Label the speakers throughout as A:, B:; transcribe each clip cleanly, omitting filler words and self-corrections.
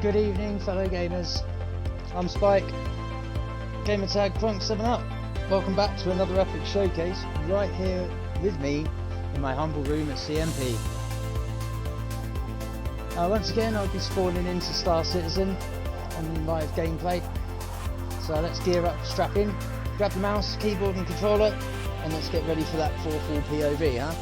A: Good evening, fellow gamers. I'm Spike, gamertag Crunk7up. Welcome back to another epic showcase right here with me in my humble room at CMP. Once again, I'll be spawning into Star Citizen on live gameplay. So let's gear up, strap in, grab the mouse, keyboard and controller, and let's get ready for that 4-4 POV, huh?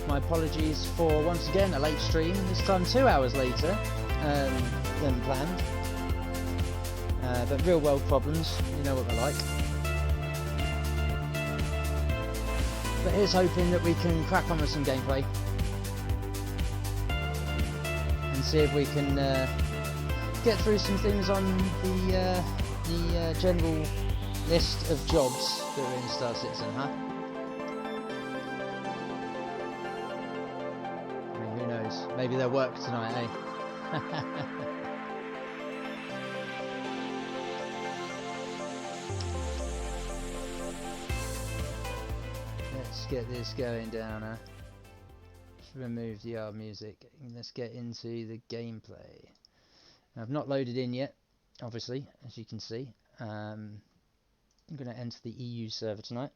A: My apologies for once again a late stream, this time 2 hours later than planned. But real world problems, you know what they're like. But here's hoping that we can crack on with some gameplay and see if we can get through some things on the general list of jobs that are in Star Citizen, huh? Maybe they'll work tonight, eh? Let's get this going down, huh? Let's remove the music and let's get into the gameplay. Now, I've not loaded in yet, obviously, as you can see. I'm going to enter the EU server tonight.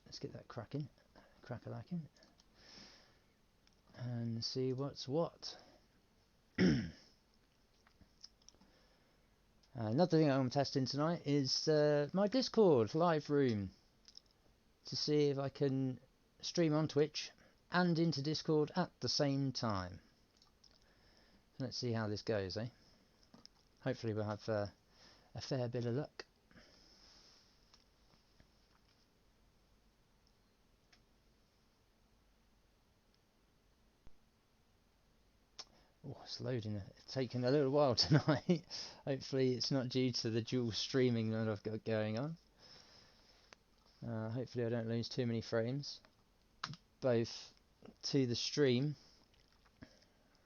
A: Let's get that cracking, crack-a-lacking. And see what's what. Another thing I'm testing tonight is my Discord live room to see if I can stream on Twitch and into Discord at the same time. Let's see how this goes, eh? Hopefully we'll have a fair bit of luck. Oh, it's loading. It's taking a little while tonight. Hopefully it's not due to the dual streaming that I've got going on. Hopefully I don't lose too many frames, both to the stream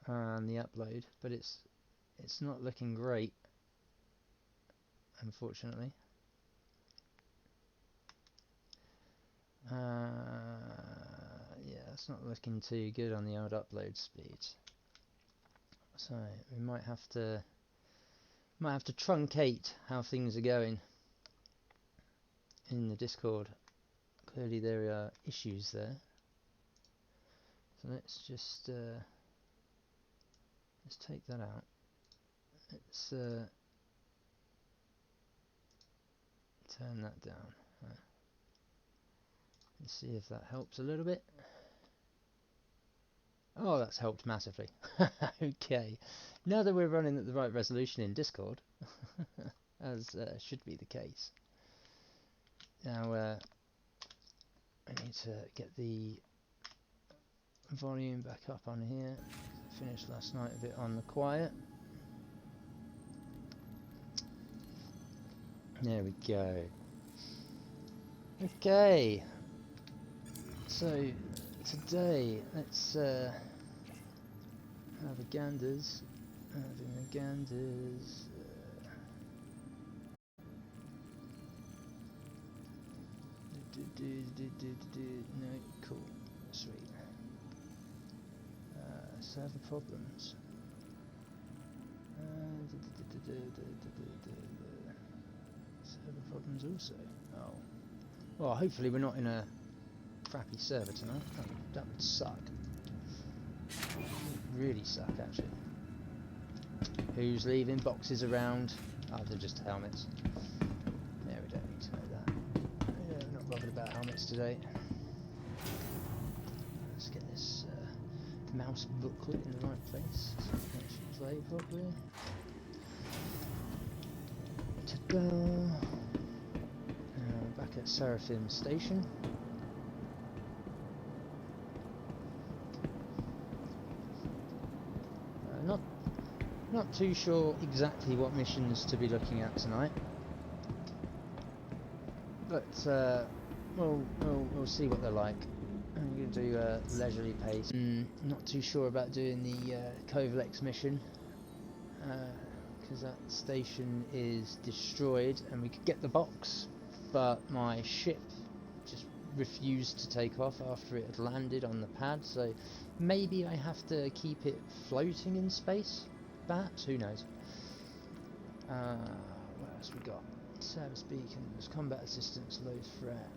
A: and the upload, but it's not looking great, unfortunately. Yeah, it's not looking too good on the old upload speeds. So we might have to truncate how things are going in the Discord. Clearly there are issues there. So let's just let's take that out. Let's turn that down. Let's see if that helps a little bit. Oh, that's helped massively. Okay, now that we're running at the right resolution in Discord, as should be the case. Now I need to get the volume back up on here. I finished last night a bit on the quiet. There we go. Okay, so today let's have a ganders. Having a ganders. No, cool, sweet. Server problems. Server problems also. Oh, well, hopefully we're not in a crappy server tonight. That would suck. It would really suck, actually. Who's leaving boxes around? Oh, they're just helmets. Yeah, we don't need to know that. Yeah, I'm not bothered about helmets today. Let's get this mouse booklet in the right place so it should play properly. Ta-da! Back at Seraphim Station. Not too sure exactly what missions to be looking at tonight, but we'll see what they're like. I'm going to do a leisurely pace. Not too sure about doing the Kovalex mission because that station is destroyed, and we could get the box, but my ship refused to take off after it had landed on the pad, so maybe I have to keep it floating in space, perhaps, who knows. What else we got? Service beacons, combat assistance, low threat.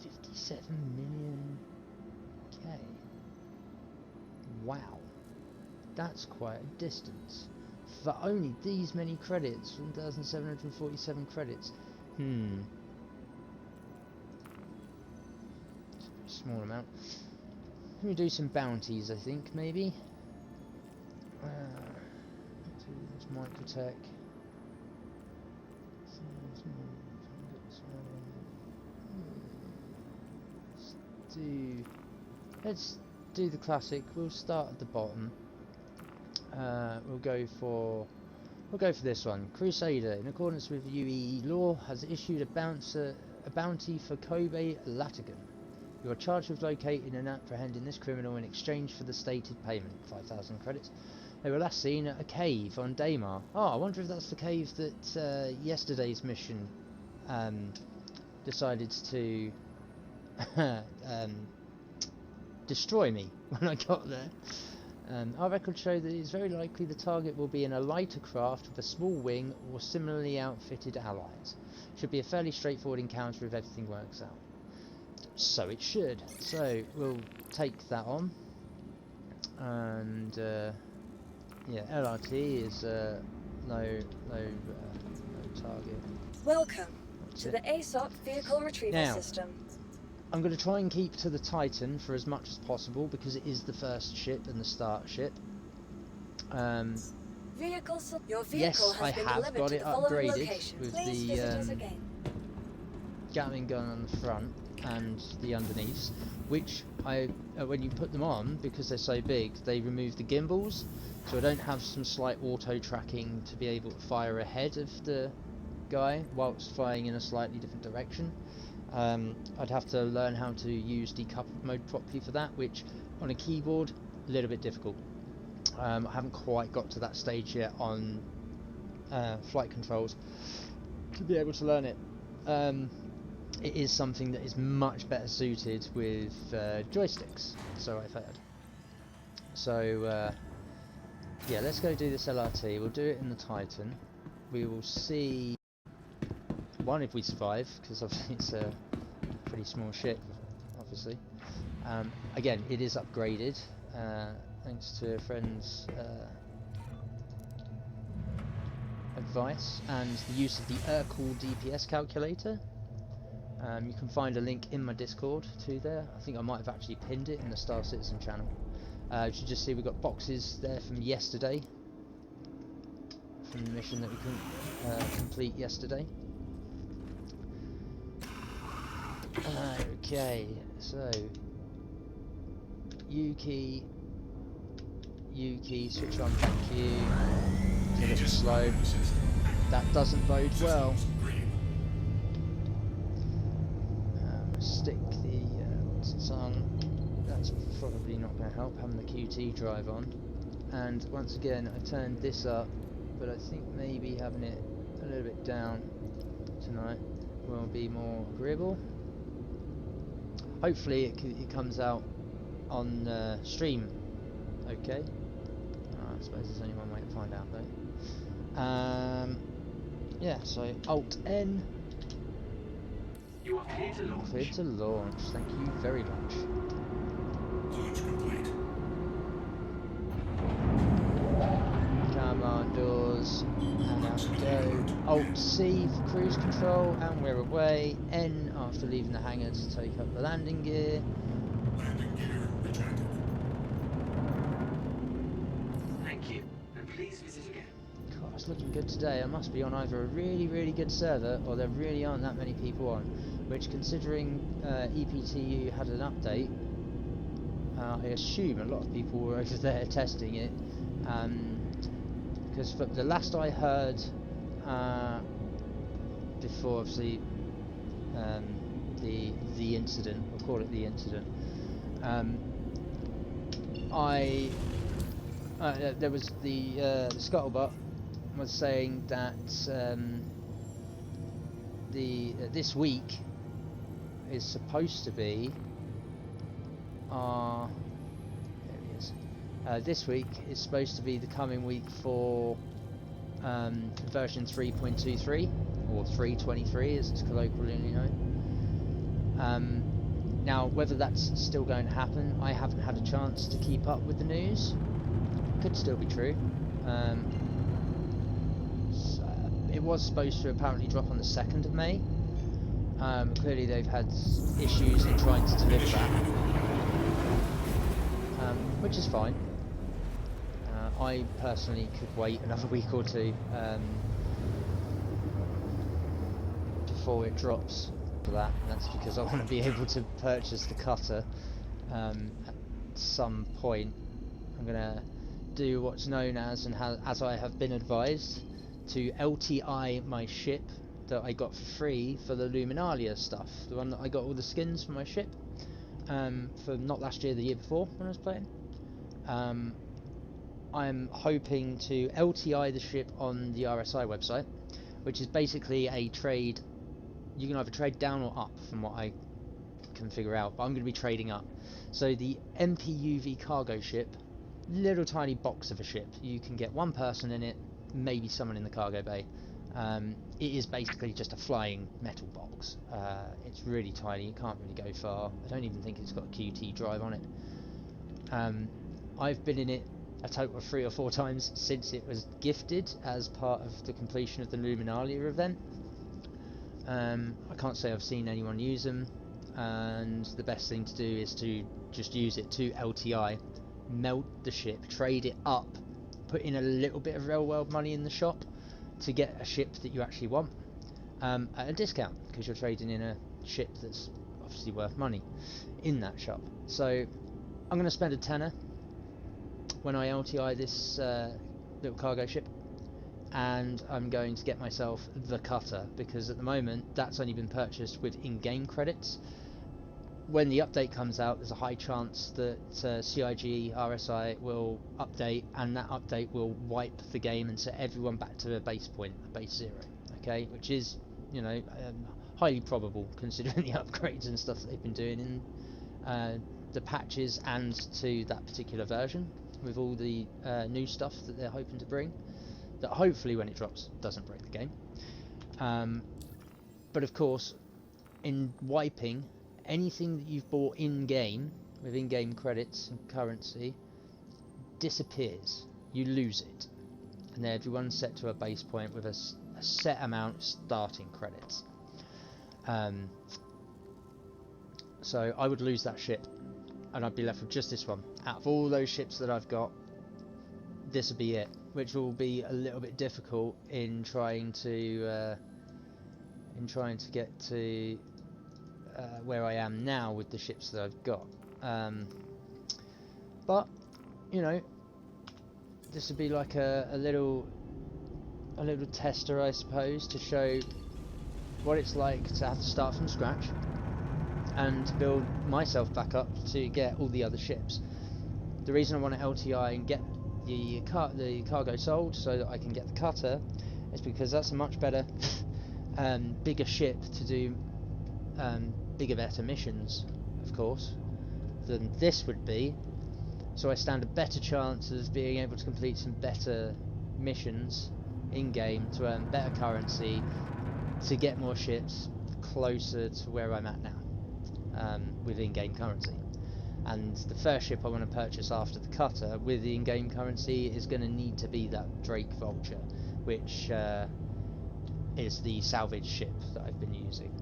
A: 57 million K. Wow, that's quite a distance for only these many credits. 1,747 credits. It's a small amount. Let me do some bounties, I think, maybe. This microtech. Let's do the classic. We'll start at the bottom. We'll go for this one. Crusader, in accordance with UEE law, has issued a bounty for Kobe Latigan. You are charged with locating and apprehending this criminal in exchange for the stated payment, 5,000 credits. They were last seen at a cave on Daymar. Oh, I wonder if that's the cave that yesterday's mission decided to destroy me when I got there. Our records show that it is very likely the target will be in a lighter craft with a small wing or similarly outfitted allies. Should be a fairly straightforward encounter if everything works out. So it should. So we'll take that on. And yeah, LRT is low target.
B: Welcome to the ASOP vehicle retrieval system.
A: I'm going to try and keep to the Titan for as much as possible because it is the first ship and the start ship.
B: Your vehicle
A: yes,
B: has
A: I
B: been
A: have
B: delivered
A: got
B: to
A: it
B: the following
A: upgraded
B: location.
A: with
B: Please
A: the
B: visit us again.
A: Gatling gun on the front and the underneaths, which when you put them on, because they're so big, they remove the gimbals, so I don't have some slight auto tracking to be able to fire ahead of the guy whilst flying in a slightly different direction. I'd have to learn how to use decoupled mode properly for that, which on a keyboard, a little bit difficult. I haven't quite got to that stage yet on flight controls to be able to learn it. It is something that is much better suited with joysticks, so I've heard. So yeah, let's go do this LRT. We'll do it in the Titan. We will see if we survive, because obviously it's a pretty small ship, obviously. Again, it is upgraded thanks to a friend's advice and the use of the Urkel DPS calculator. You can find a link in my Discord to there. I think I might have actually pinned it in the Star Citizen channel. You should just see we've got boxes there from yesterday, from the mission that we couldn't complete yesterday. Okay, so U key, switch on, thank you. It's a little slow. That doesn't bode well. Stick the what's it on? That's probably not going to help, having the QT drive on. And once again, I turned this up, but I think maybe having it a little bit down tonight will be more agreeable. Hopefully it comes out on stream okay. I suppose there's only one way to find out though. Yeah, so Alt N.
C: You are clear to launch.
A: Clear to launch, thank you very much.
C: Launch complete.
A: Come on, doors, and out we go. Alt C for cruise control, and we're away. N after leaving the hangar to take up the landing gear.
C: Landing gear ejected.
D: Thank you, and please visit again.
A: God, it's looking good today. I must be on either a really, really good server, or there really aren't that many people on. Which, considering EPTU had an update, I assume a lot of people were over there testing it. Because the last I heard, before obviously the incident, we'll call it the incident, there was the scuttlebutt was saying that this week is supposed to be there he is. This week is supposed to be the coming week for version 3.23 or 3.23 as it's colloquially known. Now, whether that's still going to happen, I haven't had a chance to keep up with the news. Could still be true. It was supposed to apparently drop on the 2nd of May. Clearly they've had issues in trying to deliver that, which is fine. I personally could wait another week or two before it drops for that, and that's because I want to be able to purchase the cutter at some point. I'm going to do what's known as, and as I have been advised, to LTI my ship that I got for free for the Luminalia stuff, the one that I got all the skins for my ship for not last year, the year before when I was playing. I'm hoping to LTI the ship on the RSI website, which is basically a trade. You can either trade down or up from what I can figure out, but I'm going to be trading up. So the MPUV cargo ship, little tiny box of a ship, you can get one person in it, maybe someone in the cargo bay. It is basically just a flying metal box. It's really tiny, it can't really go far. I don't even think it's got a QT drive on it. I've been in it a total of 3 or 4 times since it was gifted as part of the completion of the Luminalia event. I can't say I've seen anyone use them, and the best thing to do is to just use it to LTI, melt the ship, trade it up, put in a little bit of real world money in the shop to get a ship that you actually want at a discount, because you're trading in a ship that's obviously worth money in that shop. So I'm going to spend a tenner when I LTI this little cargo ship, and I'm going to get myself the cutter, because at the moment that's only been purchased with in-game credits. When the update comes out, there's a high chance that CIG RSI will update, and that update will wipe the game and set everyone back to a base point, a base 0. Okay, which is, you know, highly probable considering the upgrades and stuff that they've been doing in the patches and to that particular version, with all the new stuff that they're hoping to bring, that hopefully when it drops doesn't break the game. But of course, in wiping, anything that you've bought in-game with in-game credits and currency disappears. You lose it, and then everyone's set to a base point with a set amount of starting credits. So I would lose that ship, and I'd be left with just this one. Out of all those ships that I've got, this would be it, which will be a little bit difficult in trying to get to where I am now with the ships that I've got. But you know, this would be like a little tester, I suppose, to show what it's like to have to start from scratch and to build myself back up to get all the other ships. The reason I want to LTI and get the cargo sold so that I can get the cutter is because that's a much better bigger ship to do bigger, better missions, of course, than this would be. So I stand a better chance of being able to complete some better missions in game to earn better currency, to get more ships closer to where I'm at now, with in-game currency. And the first ship I want to purchase after the cutter with the in-game currency is going to need to be that Drake Vulture, which is the salvage ship that I've been using.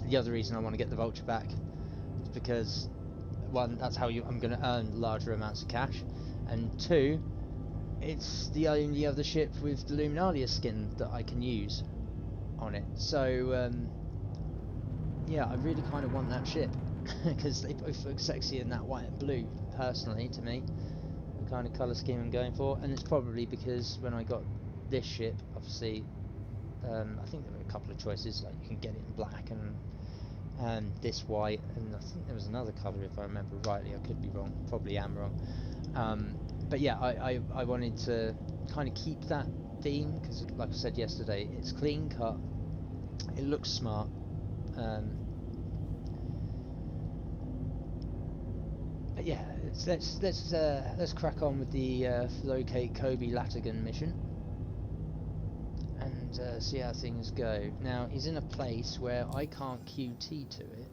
A: The other reason I want to get the Vulture back is because, one, that's how I'm going to earn larger amounts of cash, and two, it's the only other ship with the Luminalia skin that I can use on it. So yeah, I really kind of want that ship because they both look sexy in that white and blue, personally, to me, the kind of colour scheme I'm going for. And it's probably because when I got this ship, obviously, I think there were a couple of choices, like you can get it in black and this white, and I think there was another colour if I remember rightly. I could be wrong, probably am wrong, But yeah, I wanted to kind of keep that theme because, like I said yesterday, it's clean cut. It looks smart. But yeah, let's crack on with the locate Kobe Latigan mission and see how things go. Now he's in a place where I can't QT to it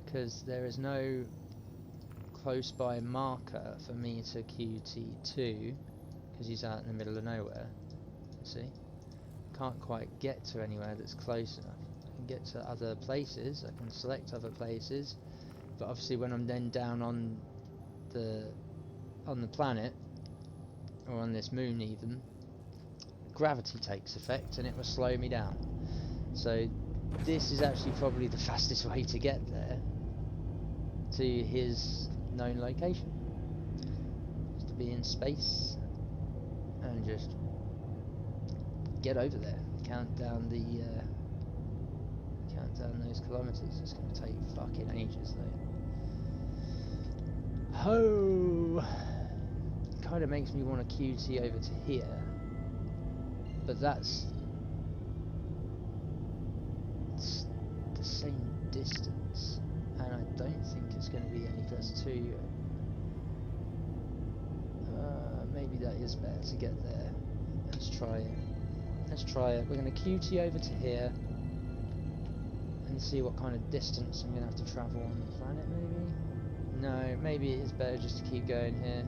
A: because there is no close by marker for me to QT to because he's out in the middle of nowhere. You see, can't quite get to anywhere that's close enough. I can get to other places. I can select other places. But obviously when I'm then down on the planet, or on this moon even, gravity takes effect and it will slow me down. So this is actually probably the fastest way to get there, to his known location. Just to be in space and just get over there. Count down those kilometers. It's going to take fucking ages though. Oh, kind of makes me want to QT over to here, but that's the same distance, and I don't think it's going to be any +2. Maybe that is better to get there. Let's try it. We're going to QT over to here and see what kind of distance I'm going to have to travel on the planet, maybe? No, maybe it is better just to keep going here.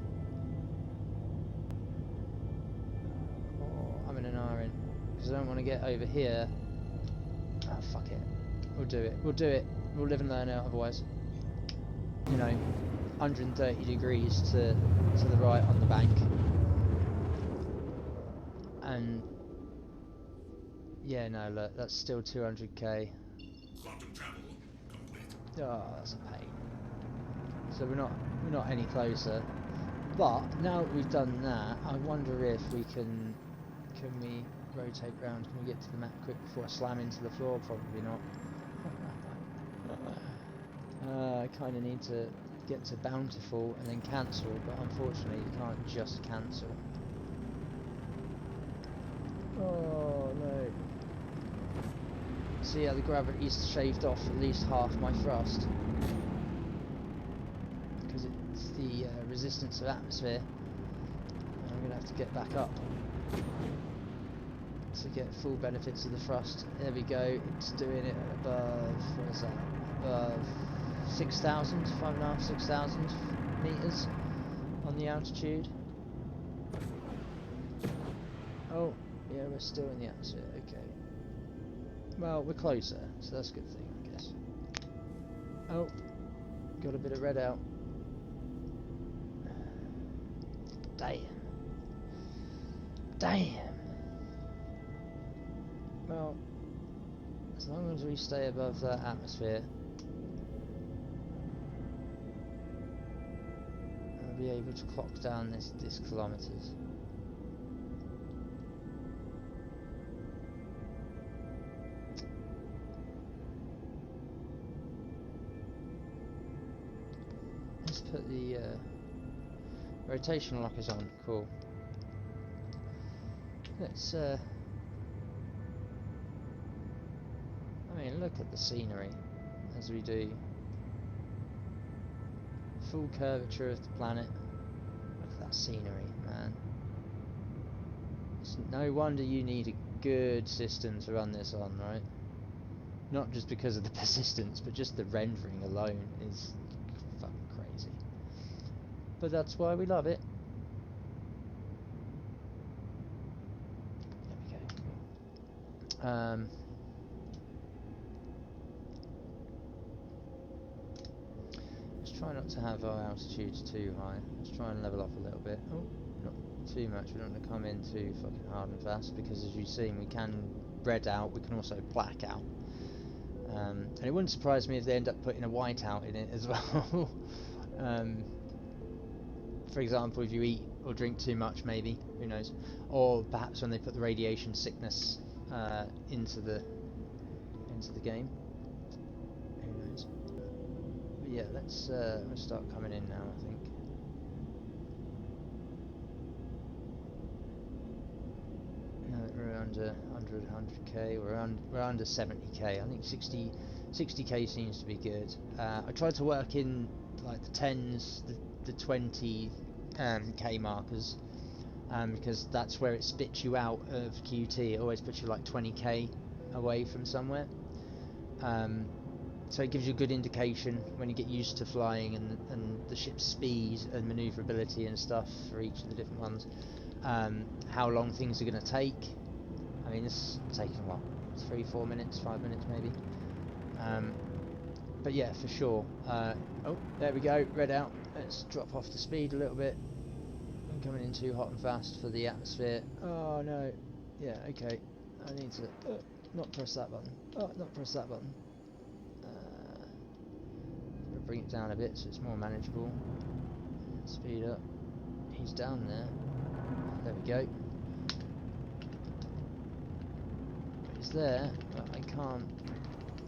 A: Oh, I'm in an iron, because I don't want to get over here. Oh, fuck it. We'll do it. We'll live and learn out otherwise. You know, 130 degrees to the right on the bank. And yeah, no, look, that's still 200k.
C: Quantum travel complete.
A: Oh, that's a pain. So we're not any closer. But now that we've done that, I wonder if we can we rotate round? Can we get to the map quick before I slam into the floor? Probably not. I kind of need to get to Bountiful and then cancel, but unfortunately you can't just cancel. Oh no. See how the gravity's shaved off at least half my thrust. Because it's the resistance of atmosphere. And I'm going to have to get back up to get full benefits of the thrust. There we go, it's doing it above, what is that, above 6,000, 5,500, 6,000 meters on the altitude. Oh, yeah, we're still in the atmosphere, okay. Well, we're closer, so that's a good thing, I guess. Oh, got a bit of red out. Damn. Well, as long as we stay above that atmosphere, I'll be able to clock down this kilometers. Let's put the rotation lockers on. Cool. Let's I mean, look at the scenery as we do. Full curvature of the planet. Look at that scenery, man. It's no wonder you need a good system to run this on, right? Not just because of the persistence, but just the rendering alone is fucking crazy. But that's why we love it. There we go. Let's try not to have our altitudes too high. Let's try and level off a little bit. Oh, not too much. We don't want to come in too fucking hard and fast, because as you've seen, we can red out, we can also black out. And it wouldn't surprise me if they end up putting a white out in it as well. For example, if you eat or drink too much, maybe, who knows, or perhaps when they put the radiation sickness into the game, who knows. But yeah, let's start coming in now, I think. under 100k. We're under 70k. I think 60k seems to be good. I tried to work in like the 10s, the 20 k markers, because that's where it spits you out of QT. It always puts you like 20k away from somewhere. So it gives you a good indication when you get used to flying and the ship's speed and manoeuvrability and stuff for each of the different ones, how long things are going to take. I mean, this is taking what, 3-4 minutes, 5 minutes maybe. But yeah, for sure. Oh, there we go, red out. Let's drop off the speed a little bit. I'm coming in too hot and fast for the atmosphere. Oh no. Yeah, okay. I need to not press that button. Oh, not press that button. Bring it down a bit so it's more manageable. Speed up. He's down there. There we go. He's there, but I can't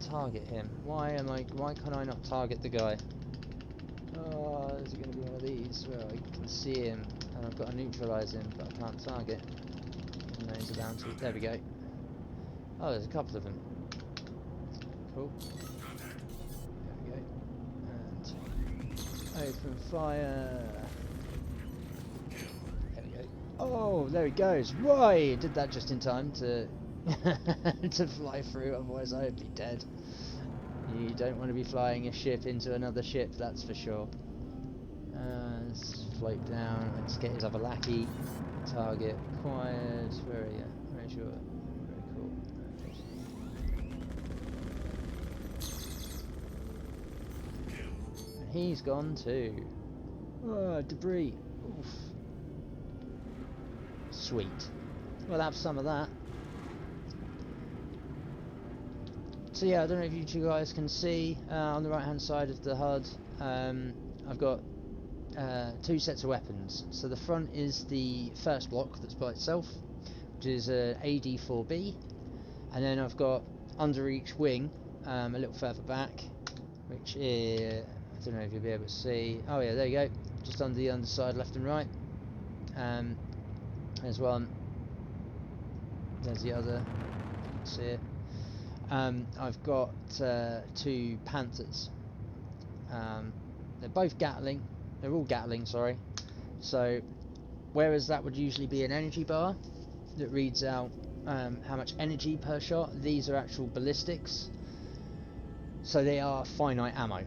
A: target him. Why can't I not target the guy? Oh, there's going to be one of these where I can see him and I've got to neutralise him, but I can't target. Even though he's about to. There we go. Oh, there's a couple of them. Cool. There we go. And open fire. There we go. Oh, there he goes. Why did that just in time to to fly through? Otherwise, I'd be dead. You don't want to be flying a ship into another ship, that's for sure. Let's float down. Let's get his other lackey. Target acquired. Where are you? Where's your? Very cool. And he's gone too. Oh, debris. Oof. Sweet. We'll have some of that. So yeah, I don't know if you two guys can see on the right hand side of the HUD, I've got 2 sets of weapons. So the front is the first block that's by itself, which is an AD4B, and then I've got under each wing, a little further back, which is, I don't know if you'll be able to see, oh yeah, there you go, just under the underside left and right. There's one, there's the other, you can see it. I've got 2 Panthers. They're both Gatling. They're all Gatling, sorry. So, whereas that would usually be an energy bar that reads out how much energy per shot, these are actual ballistics. So they are finite ammo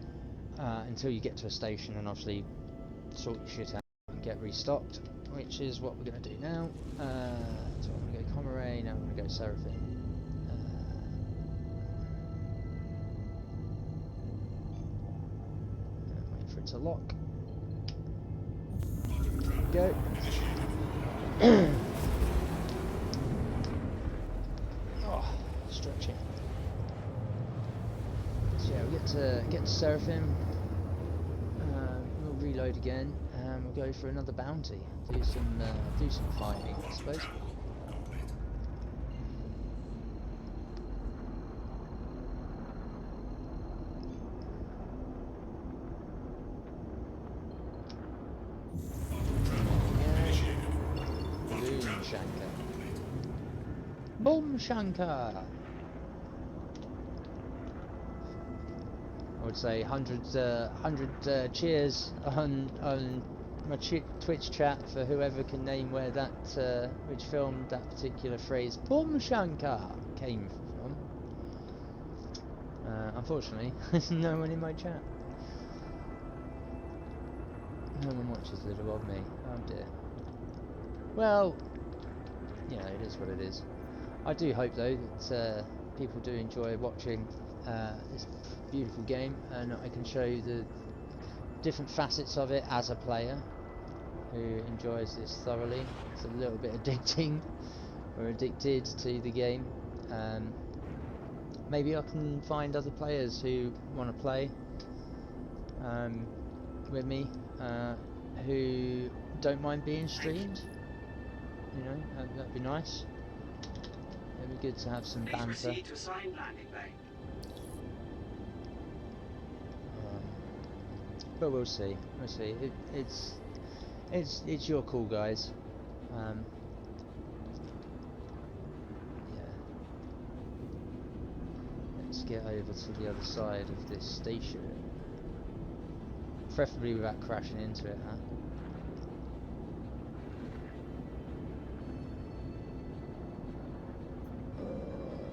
A: until you get to a station and obviously sort your shit out and get restocked, which is what we're going to do now. So I'm going to go Comaray, now I'm going to go Seraphim. For it to lock. Go. Oh, stretching. So yeah, we get to Seraphim. We'll reload again, and we'll go for another bounty. Do some fighting, I suppose. Boom Shankar. I would say 100 cheers on my Twitch chat for whoever can name where that which film that particular phrase Boom Shankar came from. Unfortunately, there's no one in my chat. No one watches Little of Me. Oh dear. Well, you know, it is what it is. I do hope though that people do enjoy watching this beautiful game, and I can show you the different facets of it as a player who enjoys this thoroughly. It's a little bit addicting, or addicted to the game. Maybe I can find other players who want to play with me, who don't mind being streamed. You know, that'd be nice. It'd be good to have some banter.
D: Proceed to assigned landing bay.
A: But we'll see. We'll see. It's your call, guys. to get over to the other side of this station. Preferably without crashing into it, huh?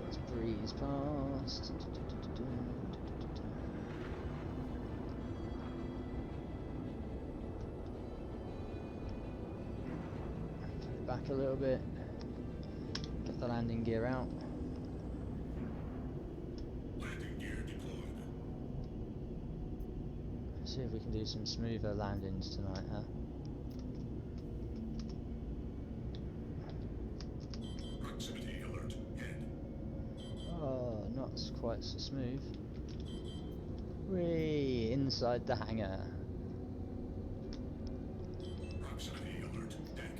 A: Let's breeze past. Put it back a little bit. Get the landing gear out.
C: Landing gear deployed.
A: See if we can do some smoother landings tonight, huh?
C: Proximity alert. Head.
A: Oh, not quite so smooth. Whee! Inside the hangar.
C: Proximity alert. Deck.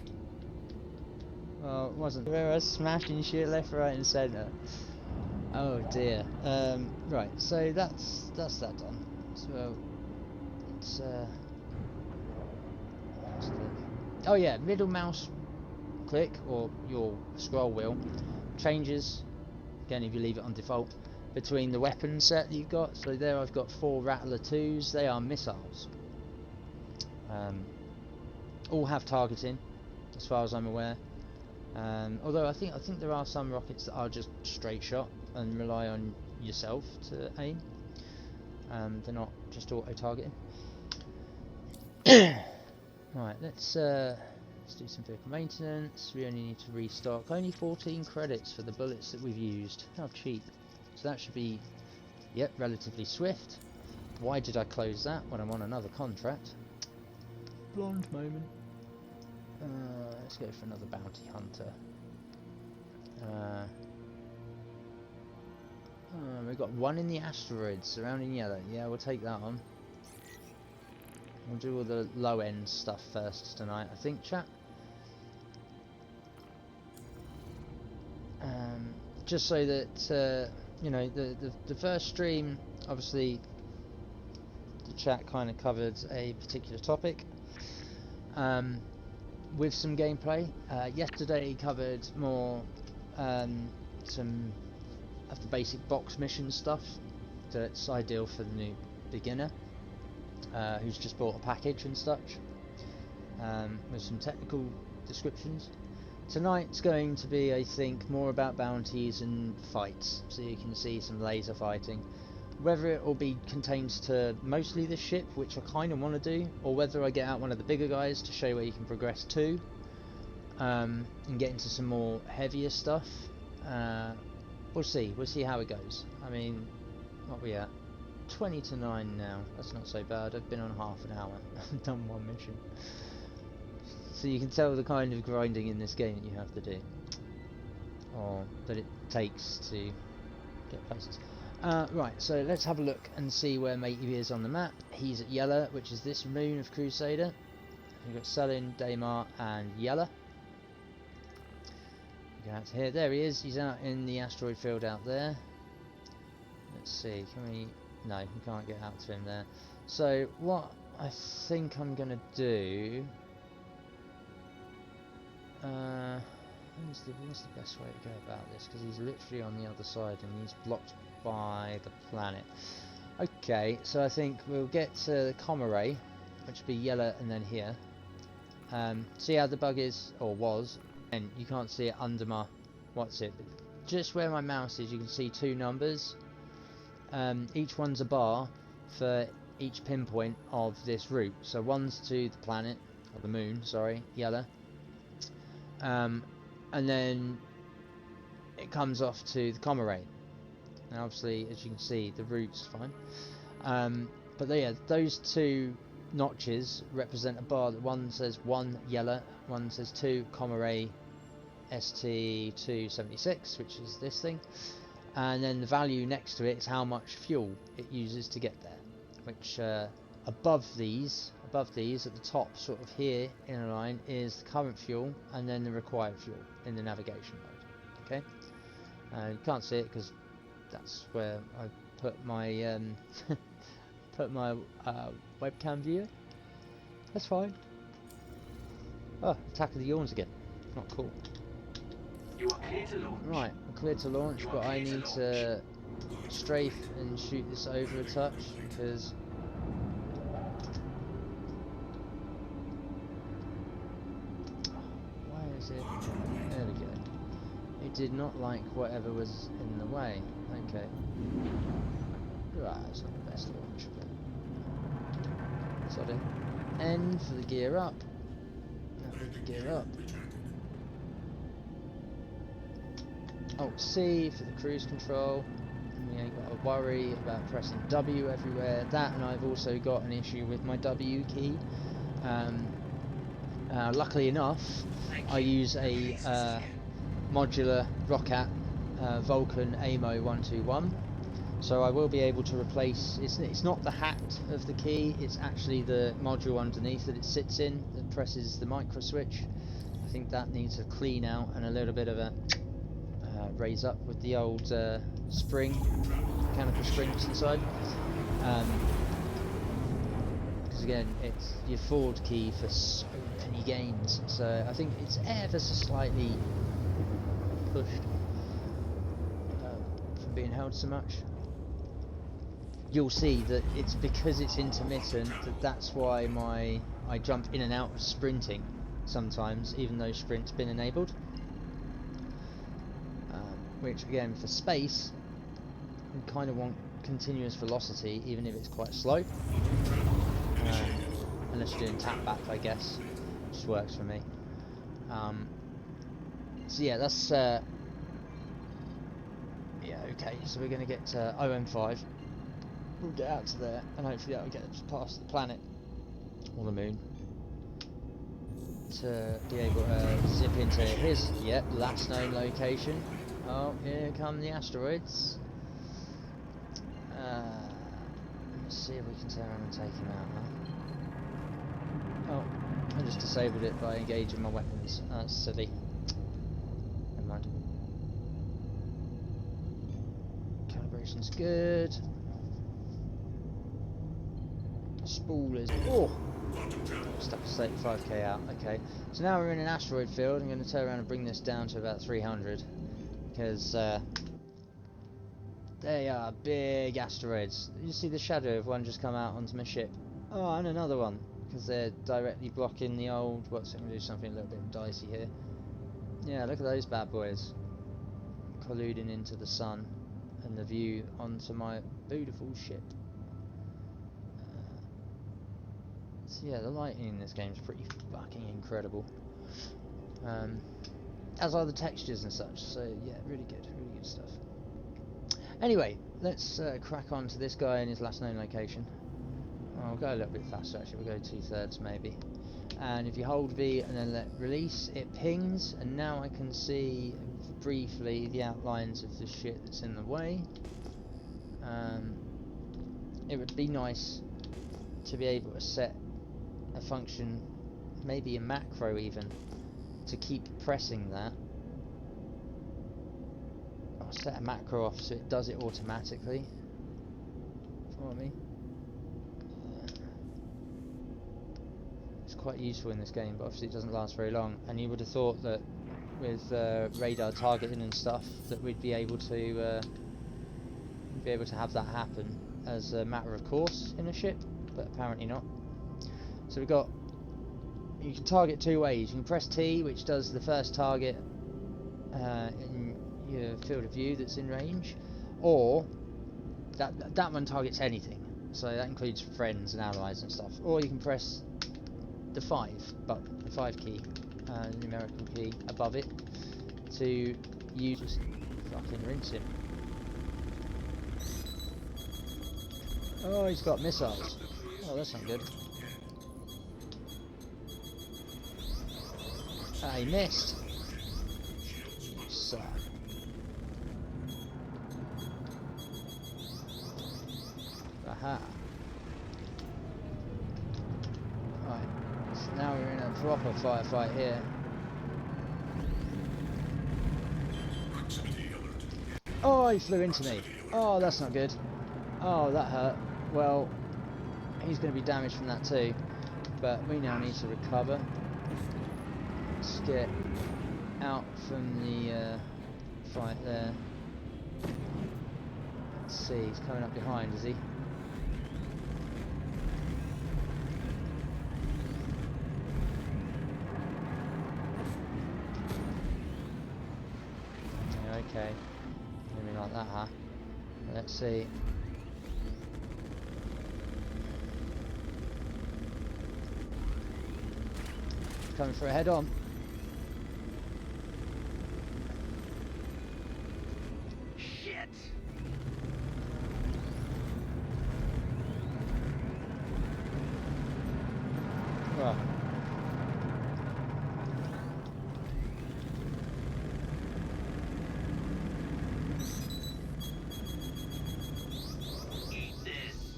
A: Well, it wasn't. Where I was smashing shit left, right, and centre. Oh dear. Right. So that's that done. So it's oh yeah, middle mouse click or your scroll wheel changes again if you leave it on default between the weapon set that you've got. So there I've got 4 Rattler 2s. They are missiles. All have targeting, as far as I'm aware. Although I think there are some rockets that are just straight shot and rely on yourself to aim. They're not just auto targeting. Right, let's do some vehicle maintenance. We only need to restock. Only 14 credits for the bullets that we've used. How cheap. So that should be, yep, relatively swift. Why did I close that when I'm on another contract? Blonde moment. Let's go for another bounty hunter. We've got one in the asteroids surrounding yellow. Yeah, we'll take that on. We'll do all the low end stuff first tonight, I think, chat. Just so that you know, the first stream, obviously, the chat kind of covered a particular topic. With some gameplay. Yesterday covered more some of the basic box mission stuff that's ideal for the new beginner who's just bought a package and such, with some technical descriptions. Tonight's going to be, I think, more about bounties and fights, so you can see some laser fighting. Whether it will be contained to mostly this ship, which I kind of want to do, or whether I get out one of the bigger guys to show you where you can progress to, and get into some more heavier stuff. We'll see how it goes. I mean, what are we at? 20 to 9 now. That's not so bad. I've been on half an hour. I've done one mission. So you can tell the kind of grinding in this game that you have to do, or that it takes to get places. Right, so let's have a look and see where Matey is on the map. He's at Yella, which is this moon of Crusader. We've got Selin, Daymar, and Yella. Go out to here. There he is. He's out in the asteroid field out there. Let's see. Can we? No, we can't get out to him there. So what I think I'm gonna do. What's the best way to go about this? Because he's literally on the other side and he's blocked by the planet. Okay, so I think we'll get to the Comaray, which will be Yellow, and then here. See how the bug is, or was, and you can't see it under my, what's it, just where my mouse is you can see 2 numbers. Each one's a bar for each pinpoint of this route. So one's to the planet, or the moon, sorry, Yellow. And then it comes off to the Comaray. Now obviously, as you can see, the route's fine. But yeah, those 2 notches represent a bar. That one says 1 Yellow, one says 2 Comaray ST276, which is this thing. And then the value next to it is how much fuel it uses to get there. Which above these at the top, sort of here in a line, is the current fuel, and then the required fuel in the navigation mode. Okay, you can't see it because that's where I put my webcam viewer. That's fine. Oh, Attack of the Yawns again. Not cool.
D: You are clear to launch.
A: Right, I'm clear to launch, but I need to strafe and shoot this over a touch, because why is it? There we go. It did not like whatever was in the way. Okay. Right, it's not the best launch, but sod it. N for the gear up. That would the gear up. Alt C for the cruise control. You ain't got to worry about pressing W everywhere. That, and I've also got an issue with my W key. Luckily enough, I use a modular Roccat Vulcan AMO 121, so I will be able to replace. It's not the hat of the key; it's actually the module underneath that it sits in that presses the micro switch. I think that needs a clean out and a little bit of a raise up with the old spring, mechanical springs inside. Because again, it's your forward key for so many games, so I think it's ever so slightly pushed from being held so much. You'll see that it's because it's intermittent that's why I jump in and out of sprinting sometimes, even though sprint's been enabled. Which again, for space, you kind of want continuous velocity, even if it's quite slow. Unless you're doing tap back, I guess, which works for me. So yeah, that's yeah, okay. So we're going to get to OM5. We'll get out to there, and hopefully that will get us past the planet or the moon to be able to zip into his last known location. Oh, here come the asteroids. Let's see if we can turn around and take him out, huh? Oh, I just disabled it by engaging my weapons. That's silly. Never mind. Calibration's good. Spool is... Oh! Stuck 35k out. Okay. So now we're in an asteroid field. I'm going to turn around and bring this down to about 300. Because they are big asteroids. You see the shadow of one just come out onto my ship. Oh, and another one, because they're directly blocking the old... What's it going to do? Something a little bit dicey here. Yeah, look at those bad boys colluding into the sun and the view onto my beautiful ship. So yeah, the lighting in this game is pretty fucking incredible. As are the textures and such, so yeah, really good stuff. Anyway, let's crack on to this guy in his last known location. I'll go a little bit faster actually, we'll go 2/3 maybe. And if you hold V and then let release, it pings, and now I can see briefly the outlines of the shit that's in the way. It would be nice to be able to set a function, maybe a macro even, to keep pressing that. I'll set a macro off so it does it automatically for me. It's quite useful in this game, but obviously it doesn't last very long, and you would have thought that with radar targeting and stuff that we'd be able to have that happen as a matter of course in a ship, but apparently not. So you can target two ways. You can press T, which does the first target in your field of view that's in range, or that one targets anything, so that includes friends and allies and stuff. Or you can press the 5 button, the 5 key, numerical key above it, to use. Just fucking rinse him. Oh, he's got missiles. Oh, that's not good. Ah, he missed. You suck. Aha. Right, so now we're in a proper firefight here. Oh, he flew into me. Oh, that's not good. Oh, that hurt. Well, he's going to be damaged from that too. But we now need to recover. Let's get out from the fight there. Let's see, he's coming up behind, is he? Yeah, okay. Maybe like that, huh? Let's see. Coming for a head on.
D: Shit!
A: Well,
D: Eat this!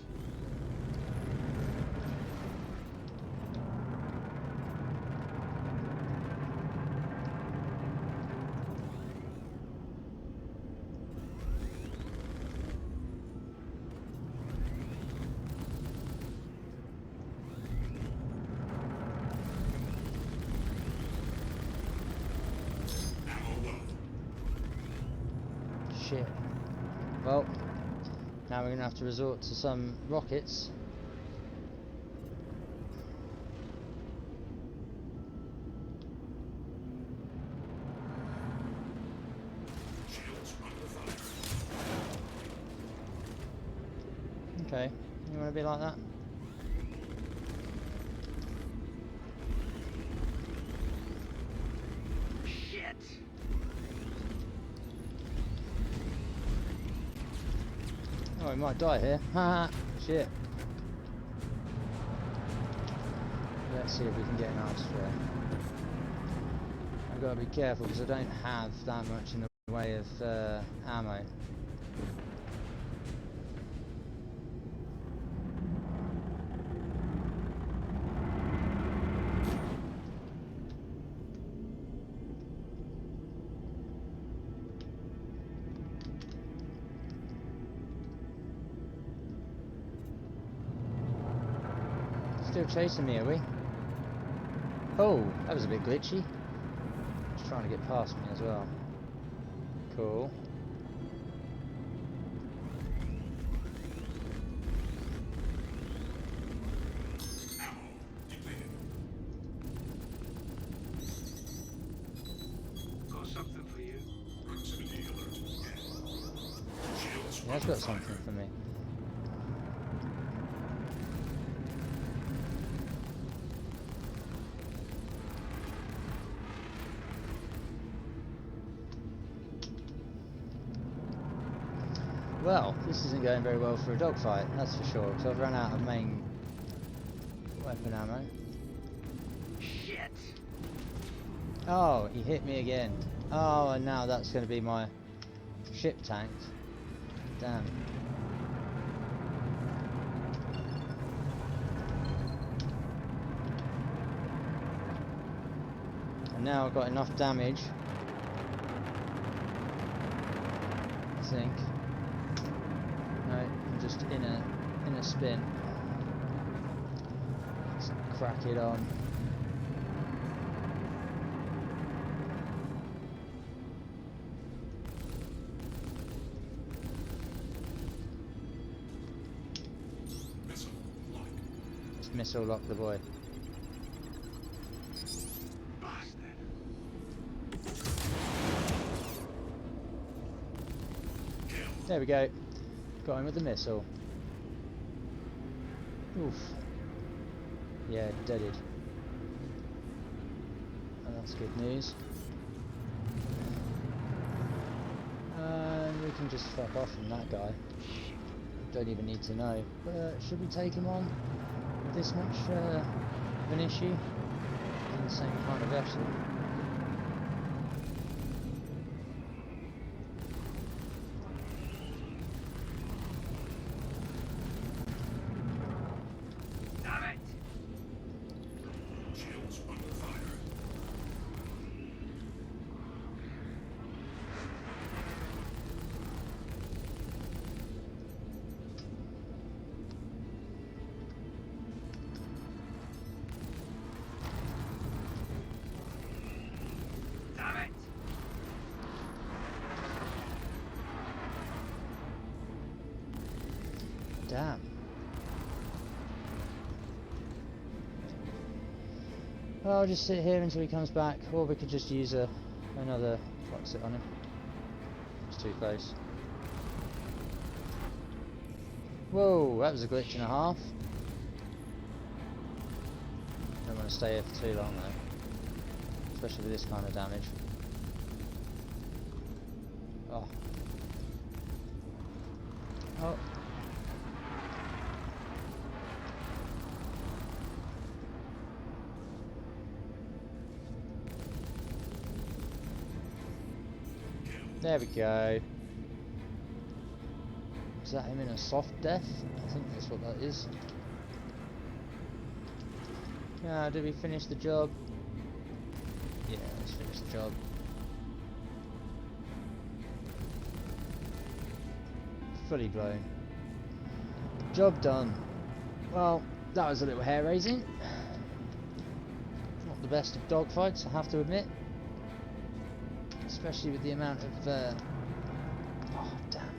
C: Ammo low.
A: shit. Well, now we're going to have to resort to some rockets.
C: Shields under fire.
A: Okay, you want to be like that?
D: Shit!
A: Oh, we might die here. Haha, shit. Let's see if we can get an arse flare. I've got to be careful because I don't have that much in the way of ammo. Still chasing me, are we? Oh, that was a bit glitchy. Just trying to get past me as well. Cool.
C: Ammo depleted.
D: Got something for you.
C: Proximity alert. Shields
A: Yeah, it's
C: under
A: got
C: fire.
A: something for me. Well, this isn't going very well for a dogfight, that's for sure, because I've run out of main weapon ammo.
D: Shit!
A: Oh, he hit me again. Oh, and now that's going to be my ship tank. Damn. And now I've got enough damage, I think. No, I'm just in a spin. Let's crack it on.
C: Missile lock.
A: Let's missile lock the boy.
D: Bastard!
C: Kill.
A: There we go. Got him with the missile. Oof. Yeah, deaded. Oh, that's good news. And we can just fuck off from that guy. Don't even need to know. But should we take him on with this much of an issue? In the same kind of vessel.
D: Damn it!
C: Shields under fire.
A: damn. Well, I'll just sit here until he comes back, or we could just use another sit on him. It's too close. Whoa, that was a glitch and a half. Don't want to stay here for too long though, especially with this kind of damage. Oh. Oh. There we go. Is that him in a soft death? I think that's what that is. Yeah, did we finish the job? Yeah, let's finish the job. Fully blown. Job done. Well, that was a little hair raising. Not the best of dogfights, I have to admit. Especially with the amount of oh damn.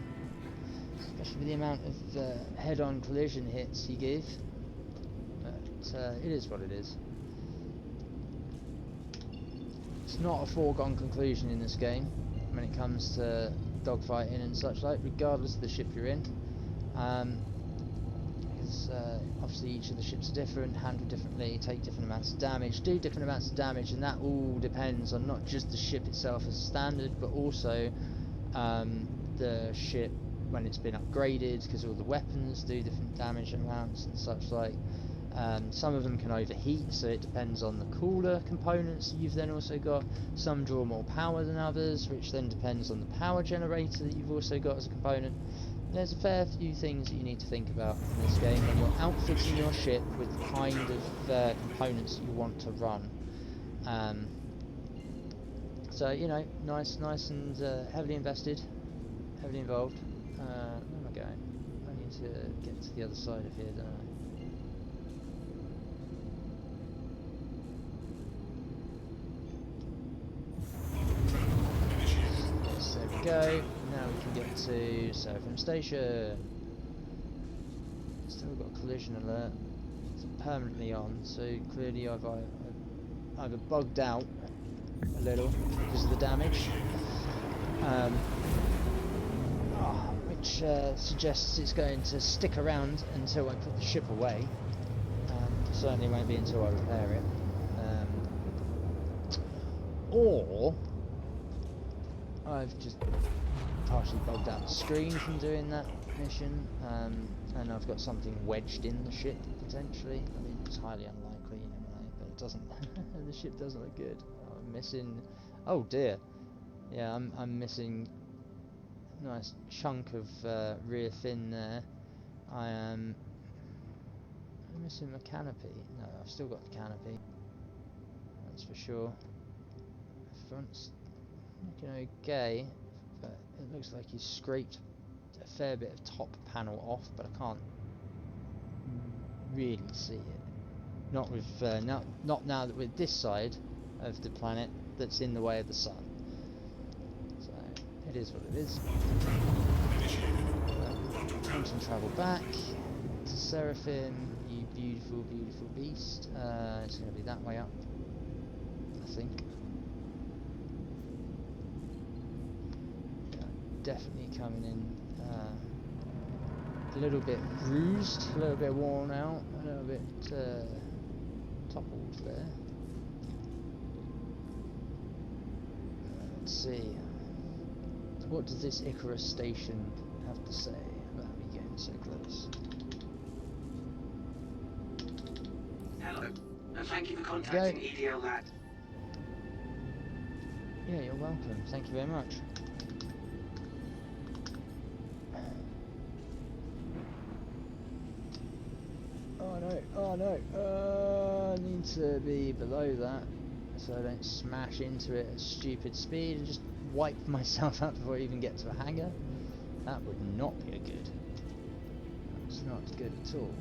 A: Especially with the amount of head-on collision hits he gave. But it is what it is. It's not a foregone conclusion in this game when it comes to dogfighting and such like, regardless of the ship you're in. Because obviously each of the ships are different, handle differently, take different amounts of damage, do different amounts of damage, and that all depends on not just the ship itself as a standard, but also the ship when it's been upgraded, because all the weapons do different damage amounts and such like. Some of them can overheat, so it depends on the cooler components you've then also got. Some draw more power than others, which then depends on the power generator that you've also got as a component. There's a fair few things that you need to think about in this game when you're outfitting your ship with the kind of components that you want to run. So, you know, nice and heavily invested, heavily involved. Where am I going? I need to get to the other side of here, don't I? Yes, there we go. Now we can get to Seraphim Station. Still got a collision alert. It's permanently on, so clearly I've either bugged out a little because of the damage, which suggests it's going to stick around until I put the ship away. Certainly won't be until I repair it. Or I've just partially bugged out the screen from doing that mission, and I've got something wedged in the ship potentially. I mean, it's highly unlikely anyway, but it doesn't. The ship doesn't look good. I'm missing. Oh dear. Yeah, I'm missing a nice chunk of rear fin there. I'm missing my canopy. No, I've still got the canopy. That's for sure. The front's looking okay, but it looks like he's scraped a fair bit of top panel off, but I can't really see it. Not with not now that we're this side of the planet that's in the way of the sun. So it is what it is. We can travel back to Seraphim, you beautiful, beautiful beast. It's going to be that way up, I think. Definitely coming in a little bit bruised, a little bit worn out, a little bit toppled there. Let's see. What does this Icarus station have to say about me getting so close?
D: Hello, and thank you for contacting EDL Lad.
A: Yeah, you're welcome. Thank you very much. Oh no, I need to be below that so I don't smash into it at stupid speed and just wipe myself out before I even get to a hangar. That would not be a good. That's not good at all.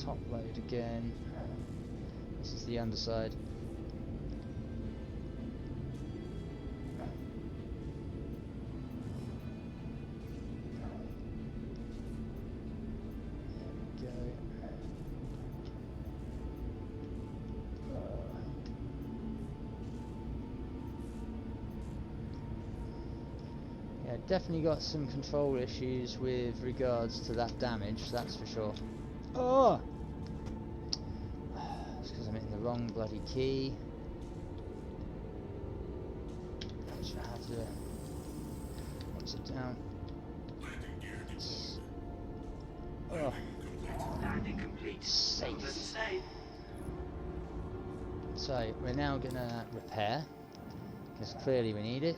A: Top load again. This is the underside. Yeah, definitely got some control issues with regards to that damage, that's for sure. Oh! It's because I'm hitting the wrong bloody key. I should have to... What's it down?
C: Landing gear deployed.
A: Oh,
D: Landing complete.
A: safe.
D: Well done, stay.
A: So, we're now gonna repair, because clearly we need it.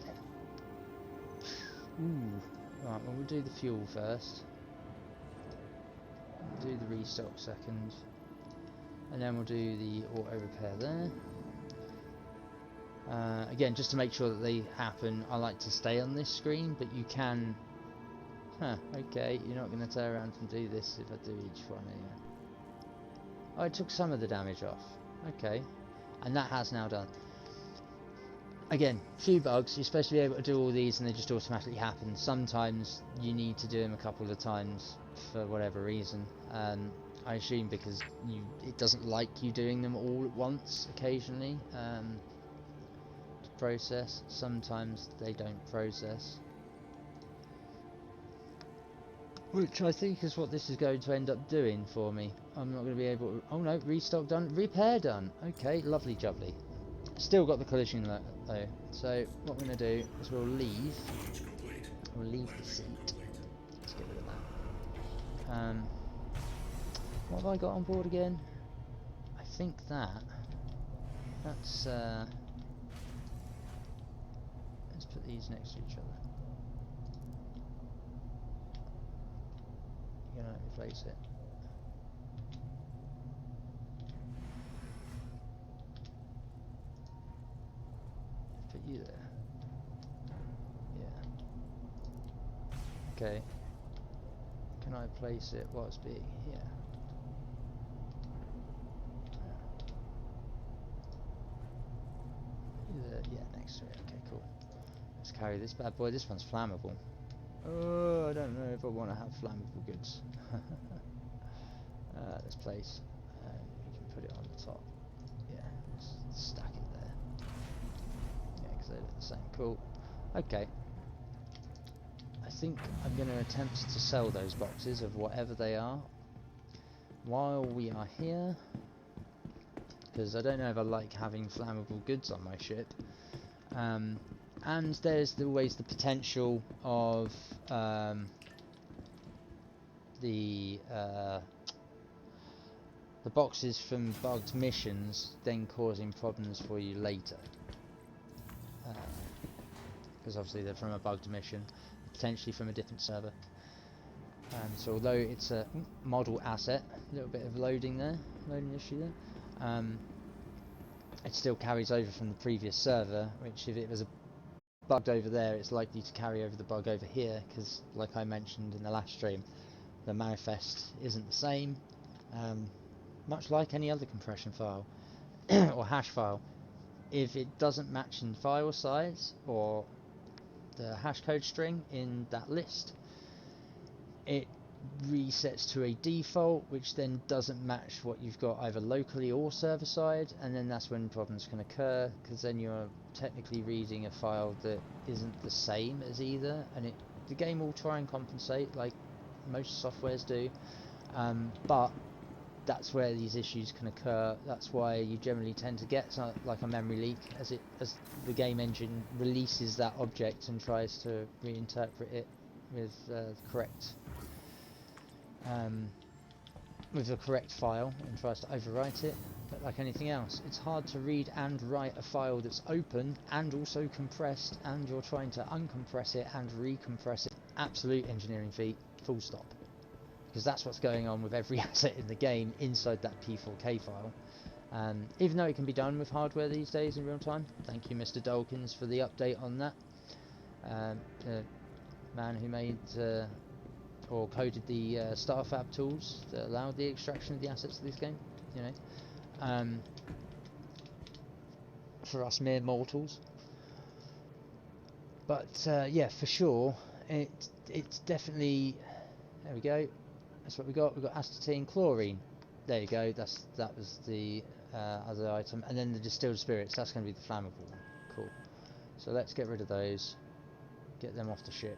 A: Ooh. Right, well we'll do the fuel first. We'll do the restock second. And then we'll do the auto repair there. Again, just to make sure that they happen, I like to stay on this screen, but you can... Huh, okay, you're not going to turn around and do this if I do each one anyway. Oh, it took some of the damage off. Okay. And that has now done. Again, few bugs. You're supposed to be able to do all these and they just automatically happen. Sometimes you need to do them a couple of times for whatever reason. I assume because it doesn't like you doing them all at once occasionally to process. Sometimes they don't process. Which I think is what this is going to end up doing for me. I'm not going to be able to... Oh no, restock done, repair done. Okay, lovely jubbly. Still got the collision though. So what we're going to do is we'll leave.
C: Launch complete.
A: We'll leave the
C: Landing
A: seat.
C: complete.
A: Let's get rid of that. What have I got on board again? I think that's let's put these next to each other. You're gonna replace it. Put you there. Yeah. Okay. Can I place it whilst being here? Yeah, next to it. Okay, cool. Let's carry this bad boy. This one's flammable. Oh, I don't know if I want to have flammable goods. Let's place. We can put it on the top. Yeah, let's stack it there. Yeah, because they look the same. Cool. Okay. I think I'm going to attempt to sell those boxes of whatever they are while we are here. Because I don't know if I like having flammable goods on my ship. And there's always the potential of the boxes from bugged missions then causing problems for you later. Because obviously they're from a bugged mission, potentially from a different server. So although it's a model asset, a little bit of loading issue there. It still carries over from the previous server, which if it was bugged over there, it's likely to carry over the bug over here, because like I mentioned in the last stream, the manifest isn't the same, much like any other compression file or hash file. If it doesn't match in file size or the hash code string in that list, it resets to a default, which then doesn't match what you've got either locally or server side, and then that's when problems can occur, because then you're technically reading a file that isn't the same as either, and the game will try and compensate like most softwares do, but that's where these issues can occur. That's why you generally tend to get like a memory leak as the game engine releases that object and tries to reinterpret it with the correct file and tries to overwrite it. But like anything else, it's hard to read and write a file that's open and also compressed, and you're trying to uncompress it and recompress it. Absolute engineering feat, full stop. Because that's what's going on with every asset in the game inside that P4K file. Even though it can be done with hardware these days in real time. Thank you, Mr. Dolkins, for the update on that. The man who made or coded the StarFab tools that allowed the extraction of the assets of this game, you know, for us mere mortals. But yeah, for sure, it's definitely, there we go. That's what we got. We've got astatine, chlorine. There you go. That was the other item, and then the distilled spirits. That's going to be the flammable one. Cool. So let's get rid of those. Get them off the ship.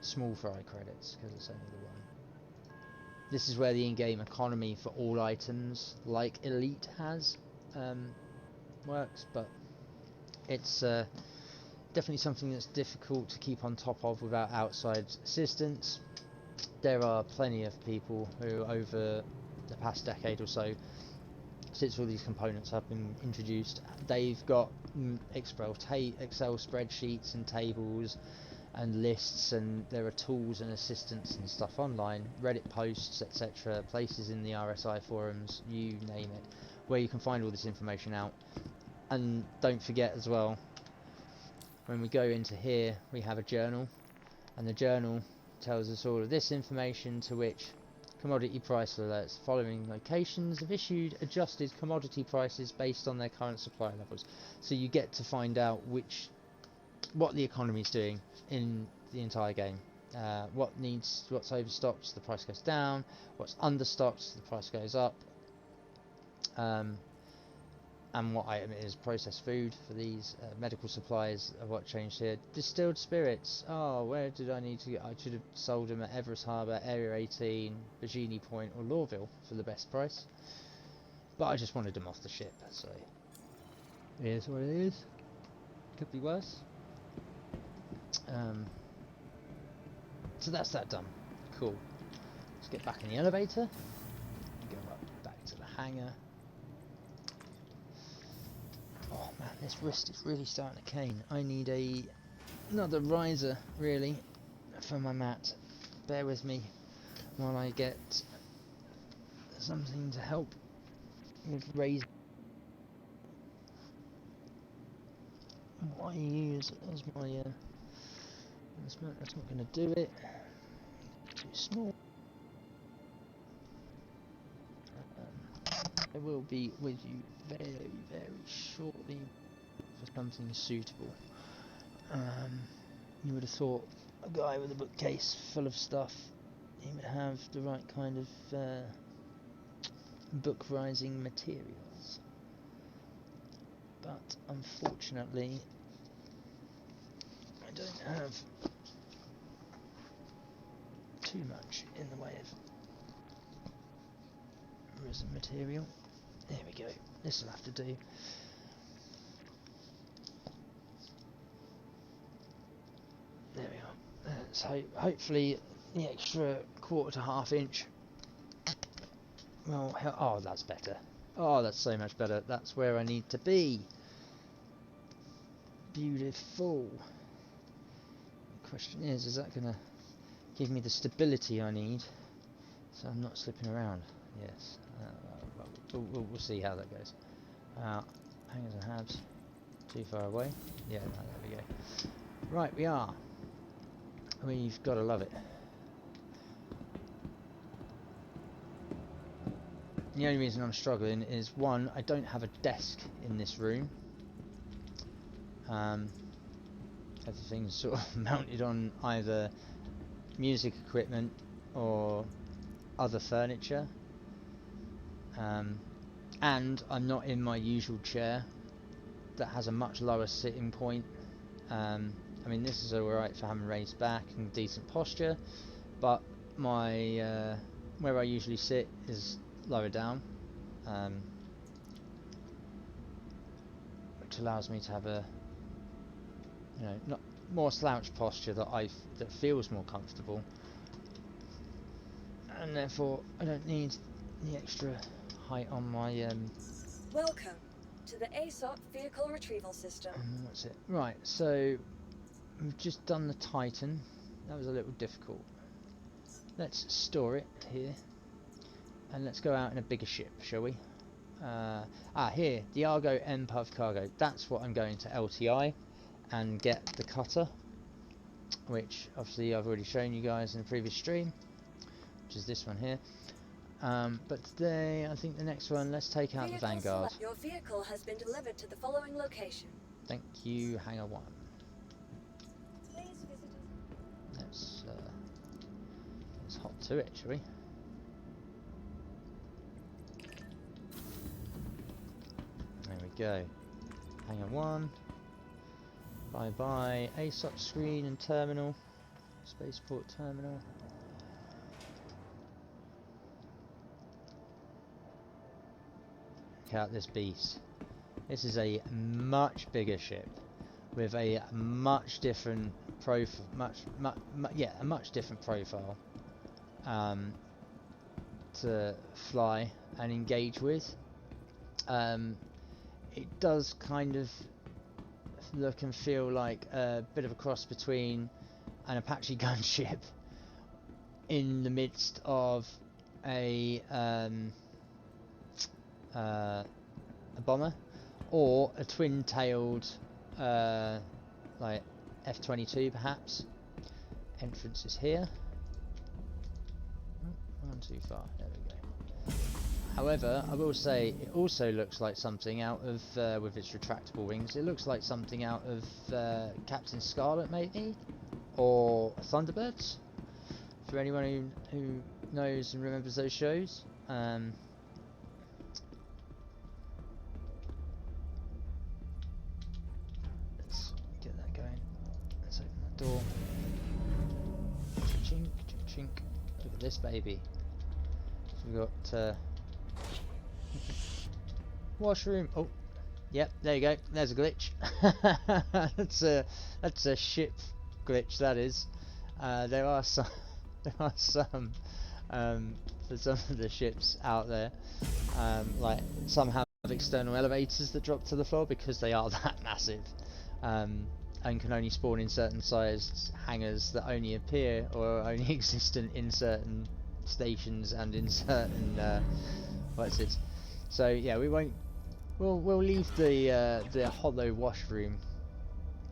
A: Small fry credits, because it's only the one. This is where the in-game economy for all items, like Elite has, works, but it's definitely something that's difficult to keep on top of without outside assistance. There are plenty of people who, over the past decade or so, since all these components have been introduced, they've got Excel spreadsheets and tables and lists, and there are tools and assistance and stuff online, Reddit posts, etc., places in the RSI forums, you name it, where you can find all this information out. And don't forget as well, when we go into here, we have a journal, and the journal tells us all of this information, to which commodity price alerts following locations have issued adjusted commodity prices based on their current supply levels. So you get to find out what the economy is doing in the entire game. What's overstocked, the price goes down. What's understocked, the price goes up. And what item is processed food for these medical supplies are what changed here. Distilled spirits. Oh, where did I need to get? I should have sold them at Everest Harbour, Area 18, Virginie Point, or Lawville for the best price. But I just wanted them off the ship, so here's what it is. Could be worse. So that's that done. Cool. Let's get back in the elevator. Go up back to the hangar. Oh man, this wrist is really starting to cane. I need another riser, really, for my mat. Bear with me while I get something to help with raising. What I use as my that's not going to do it. Too small. I will be with you very, very shortly for something suitable. You would have thought a guy with a bookcase full of stuff, he would have the right kind of book rising materials. But unfortunately, I don't have too much in the way of resin material. There we go. This will have to do. There we are. So hopefully the extra quarter to half inch. Well, oh, that's better. Oh, that's so much better. That's where I need to be. Beautiful. The question is that going to give me the stability I need, so I'm not slipping around? Yes. We'll see how that goes. Hangers and habs. Too far away? Yeah, no, there we go. Right, we are. We've got to love it. The only reason I'm struggling is, one, I don't have a desk in this room. Everything's sort of mounted on either music equipment or other furniture. And I'm not in my usual chair that has a much lower sitting point. I mean, this is alright for having raised back and decent posture, but my where I usually sit is lower down, which allows me to have a, not more slouch posture that feels more comfortable, and therefore I don't need the extra height on my
B: Welcome to the ASOP vehicle retrieval system.
A: That's it. Right, so we've just done the Titan. That was a little difficult. Let's store it here, and let's go out in a bigger ship, shall we? Here, the Argo MPUV cargo. That's what I'm going to LTI and get the cutter, which obviously I've already shown you guys in the previous stream, which is this one here. But today, I think the next one, let's take out the Vanguard.
B: Your vehicle has been delivered to the following location.
A: Thank you, Hangar 1.
B: Please visit us.
A: Let's hop to it, shall we? There we go. Hangar 1. Bye bye. ASOP screen and terminal. Spaceport terminal. Check out this beast. This is a much bigger ship with a much different profile. A much different profile to fly and engage with. It does kind of look and feel like a bit of a cross between an Apache gunship in the midst of a bomber, or a twin-tailed like F-22 perhaps. Entrance is here. Oh, gone too far. There we go. However, I will say it also looks like something out of, with its retractable wings, it looks like something out of Captain Scarlet maybe, or Thunderbirds, for anyone who knows and remembers those shows. Let's get that going. Let's open that door. Chink, chink, chink. Look at this baby. So we've got washroom. Oh, yep. There you go. There's a glitch. that's a ship glitch. That is. There are some. There are some. For some of the ships out there, like some have external elevators that drop to the floor because they are that massive, and can only spawn in certain sized hangars that only appear or are only existent in certain stations and in certain what's it? So yeah, we won't. We'll leave the hollow washroom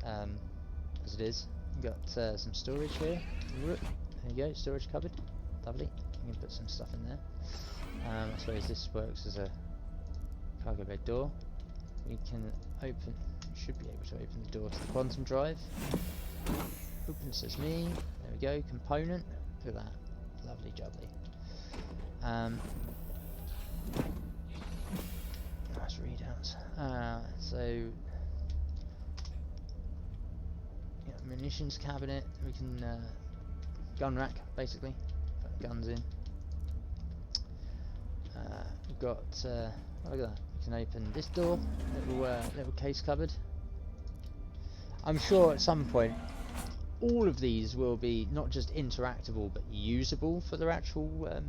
A: as it is. We've got some storage here. There you go, storage cupboard. Lovely. You can put some stuff in there. I suppose this works as a cargo bay door. We can open. Should be able to open the door to the quantum drive. Open says me. There we go. Component. Look at that. Lovely jubbly. Nice readouts. So yeah, munitions cabinet. We can gun rack basically. Put guns in. We've got. Oh, look at that. We can open this door. Little case cupboard. I'm sure at some point all of these will be not just interactable but usable for their actual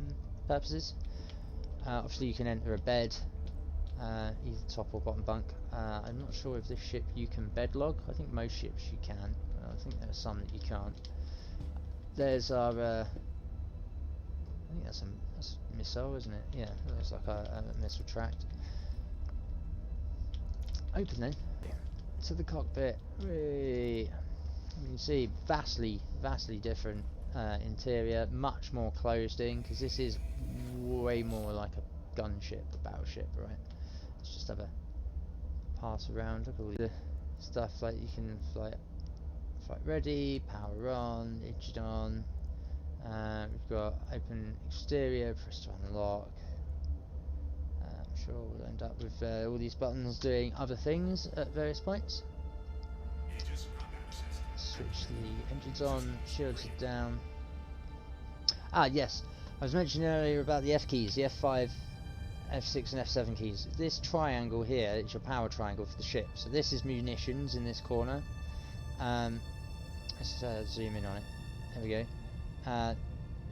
A: purposes. Obviously you can enter a bed, either top or bottom bunk. I'm not sure if this ship you can bed log. I think most ships you can. I think there are some that you can't. There's our I think that's a missile, isn't it? Yeah, it looks like a missile tract. Open then. To the cockpit. You can see vastly different interior, much more closed in, because this is way more like a gunship, a battleship, right? Let's just have a pass around. Look at all the stuff, like you can flight ready, power on, engine on. We've got open exterior, press to unlock. I'm sure we'll end up with all these buttons doing other things at various points. Switch the engines on, shields are down. Ah yes, I was mentioning earlier about the F keys, the F5, F6 and F7 keys. This triangle here is your power triangle for the ship. So this is munitions in this corner. Let's zoom in on it. There we go.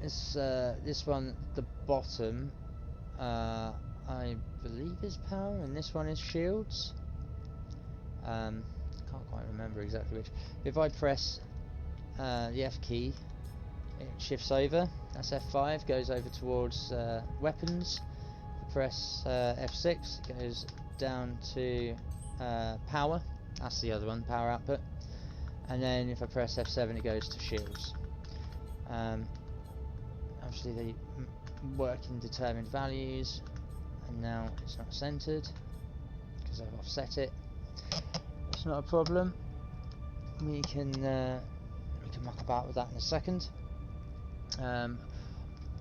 A: This one at the bottom, I believe is power, and this one is shields. Can't quite remember exactly which. If I press the F key, it shifts over. That's F5, goes over towards weapons. If I press F6, it goes down to power. That's the other one, power output. And then if I press F7, it goes to shields. Obviously they work in determined values, and now it's not centered because I've offset it. It's not a problem. We can muck about with that in a second.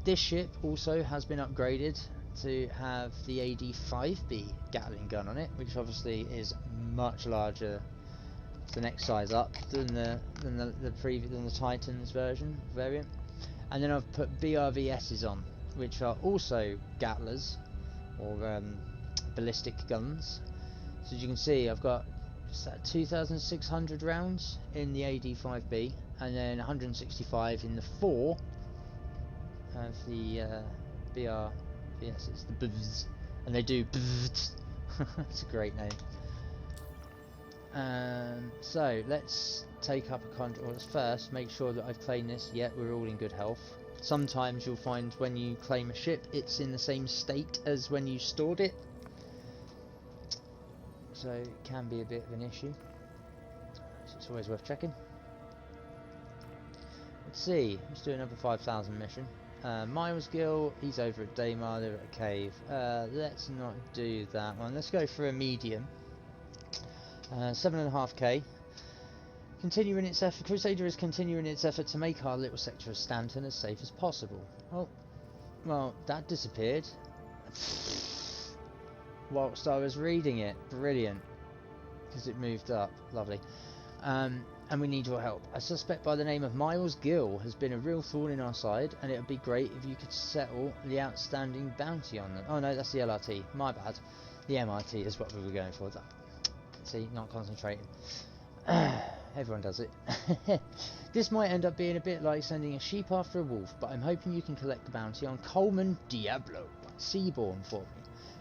A: This ship also has been upgraded to have the AD5B Gatling gun on it, which obviously is much larger, the next size up than the Titans variant. And then I've put BRVSs on, which are also Gatlers or ballistic guns. So as you can see, I've got 2,600 rounds in the AD5B, and then 165 in the 4 of the BRVSs, the BVs, and they do BVs. It's a great name. So let's take up a contract. Let's first make sure that I've claimed this. Yeah, we're all in good health. Sometimes you'll find when you claim a ship, it's in the same state as when you stored it, so it can be a bit of an issue. So it's always worth checking. Let's see, let's do another 5,000 mission. Miles Gill, he's over at Daymar, they're at a cave. Let's not do that one. Let's go for a medium. 7.5k. Continuing its effort, Crusader is continuing its effort to make our little sector of Stanton as safe as possible. Oh, well, that disappeared whilst I was reading it. Brilliant, because it moved up. Lovely. And we need your help. A suspect by the name of Miles Gill has been a real thorn in our side, and it would be great if you could settle the outstanding bounty on them. Oh no, that's the LRT. My bad. The MRT is what we were going for. That. See, not concentrating. Everyone does it. This might end up being a bit like sending a sheep after a wolf, but I'm hoping you can collect the bounty on Coleman Diablo, Seaborn, for me.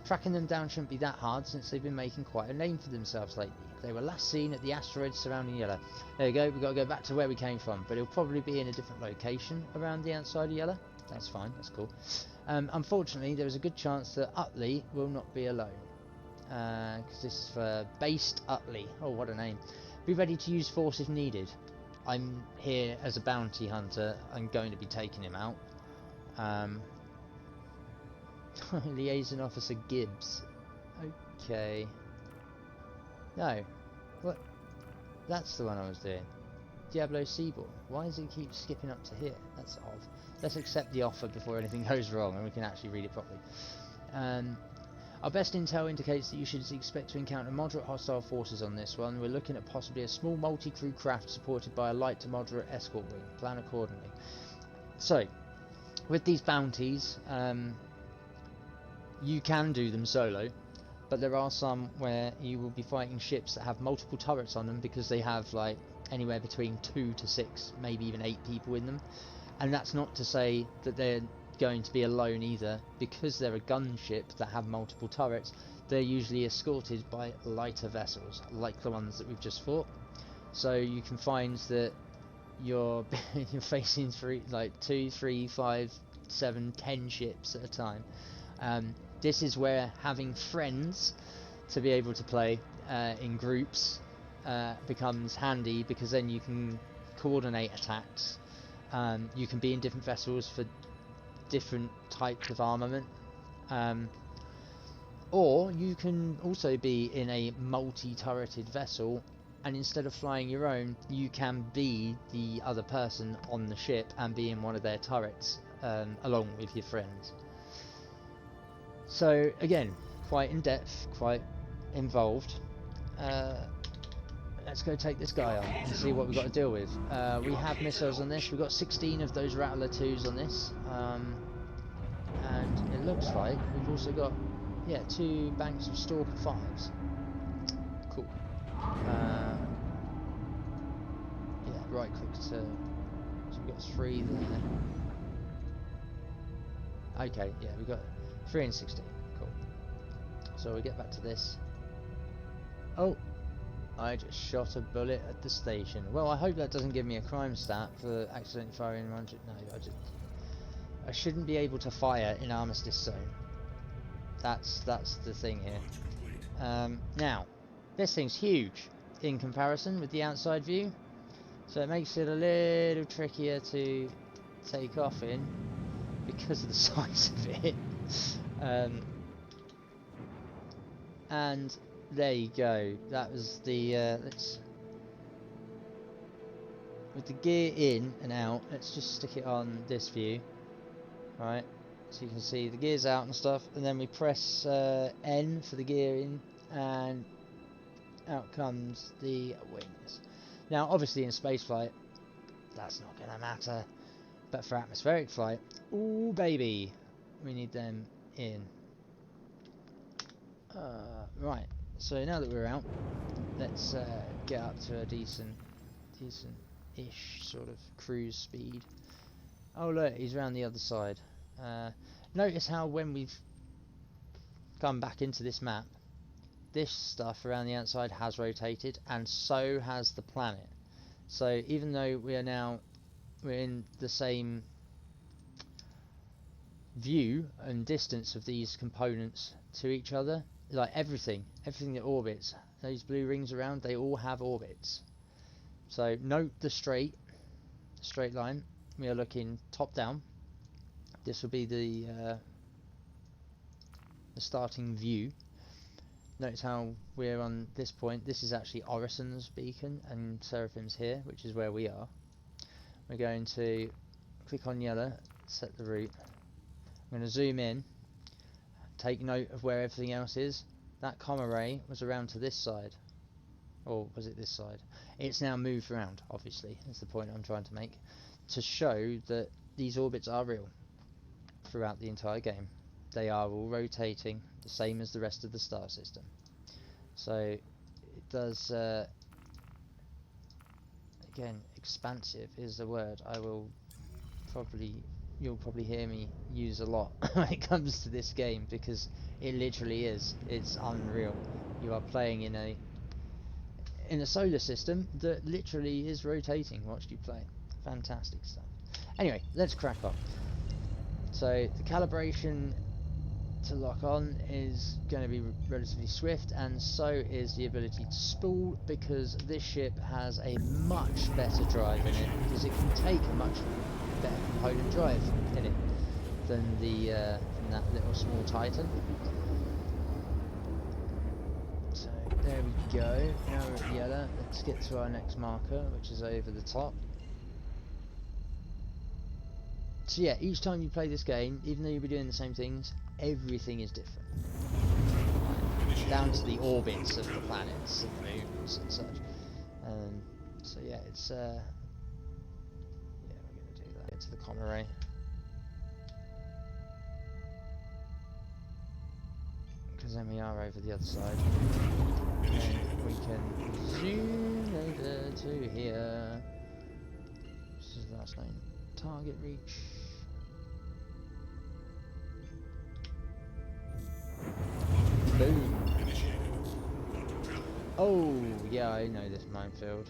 A: Tracking them down shouldn't be that hard, since they've been making quite a name for themselves lately. They were last seen at the asteroids surrounding Yellow. There you go, we've got to go back to where we came from, but it'll probably be in a different location around the outside of Yellow. That's fine, that's cool. Unfortunately, there is a good chance that Utley will not be alone. Because this is for Based Utley. Oh, what a name. Be ready to use force if needed. I'm here as a bounty hunter. I'm going to be taking him out. Liaison Officer Gibbs. Okay. No. What? That's the one I was doing. Diablo Seaborn. Why does it keep skipping up to here? That's odd. Let's accept the offer before anything goes wrong and we can actually read it properly. Our best intel indicates that you should expect to encounter moderate hostile forces on this one. We're looking at possibly a small multi-crew craft supported by a light to moderate escort wing. Plan accordingly. So, with these bounties, you can do them solo, but there are some where you will be fighting ships that have multiple turrets on them because they have like anywhere between 2 to 6, maybe even 8 people in them. And that's not to say that they're going to be alone either, because they're a gunship that have multiple turrets. They're usually escorted by lighter vessels like the ones that we've just fought, so you can find that you're facing 2, 3, 5, 7, 10 ships at a time. This is where having friends to be able to play in groups becomes handy, because then you can coordinate attacks. You can be in different vessels for different types of armament, or you can also be in a multi-turreted vessel, and instead of flying your own, you can be the other person on the ship and be in one of their turrets along with your friends. So again, quite in depth, quite involved. Let's go take this guy on and see what we've got to deal with. We have missiles on this. We've got 16 of those Rattler 2s on this. And it looks like we've also got, 2 banks of Stalker 5s. Cool. Right click to... So we've got 3 there. Okay, yeah, we've got 3 and 16. Cool. So we get back to this. Oh! I just shot a bullet at the station. Well, I hope that doesn't give me a crime stat for accidentally firing 100. No, I shouldn't be able to fire in Armistice Zone. That's the thing here. Now, this thing's huge in comparison with the outside view, so it makes it a little trickier to take off in because of the size of it. And there you go. That was the let's, with the gear in and out, let's just stick it on this view. Right, So you can see the gears out and stuff, and then we press N for the gearing, and out comes the wings. Now, obviously in spaceflight, that's not going to matter, but for atmospheric flight, ooh baby, we need them in. Right, so now that we're out, let's get up to a decent-ish sort of cruise speed. Oh look, he's around the other side. Notice how when we've come back into this map, this stuff around the outside has rotated, and so has the planet. So even though we're in the same view and distance of these components to each other, like everything that orbits, those blue rings around, they all have orbits. So note the straight line. We are looking top down. This will be the starting view. Notice how we're on this point. This is actually Orison's beacon, and Seraphim's here, which is where we are. We're going to click on yellow, set the route. I'm going to zoom in, take note of where everything else is. That comma ray was around to this side, or was it this side? It's now moved around, obviously, that's the point I'm trying to make, to show that these orbits are real throughout the entire game. They are all rotating, the same as the rest of the star system. So it does, again, expansive is the word you'll probably hear me use a lot when it comes to this game, because it literally is. It's unreal. You are playing in a solar system that literally is rotating whilst you play. Fantastic stuff. Anyway, let's crack on. So the calibration to lock on is going to be relatively swift, and so is the ability to spool, because this ship has a much better drive in it, because it can take a much better component drive in it than that little small Titan. So there we go. Now we're at yellow. Let's get to our next marker, which is over the top. So yeah, each time you play this game, even though you'll be doing the same things, everything is different. Right. Down to the orbits of the planets and moons and such. So yeah, it's yeah, we're gonna do that. Get to the comma ray. Because then we are over the other side. And we can zoom over to here. This is the last known target reach. Boom. Oh, yeah, I know this minefield.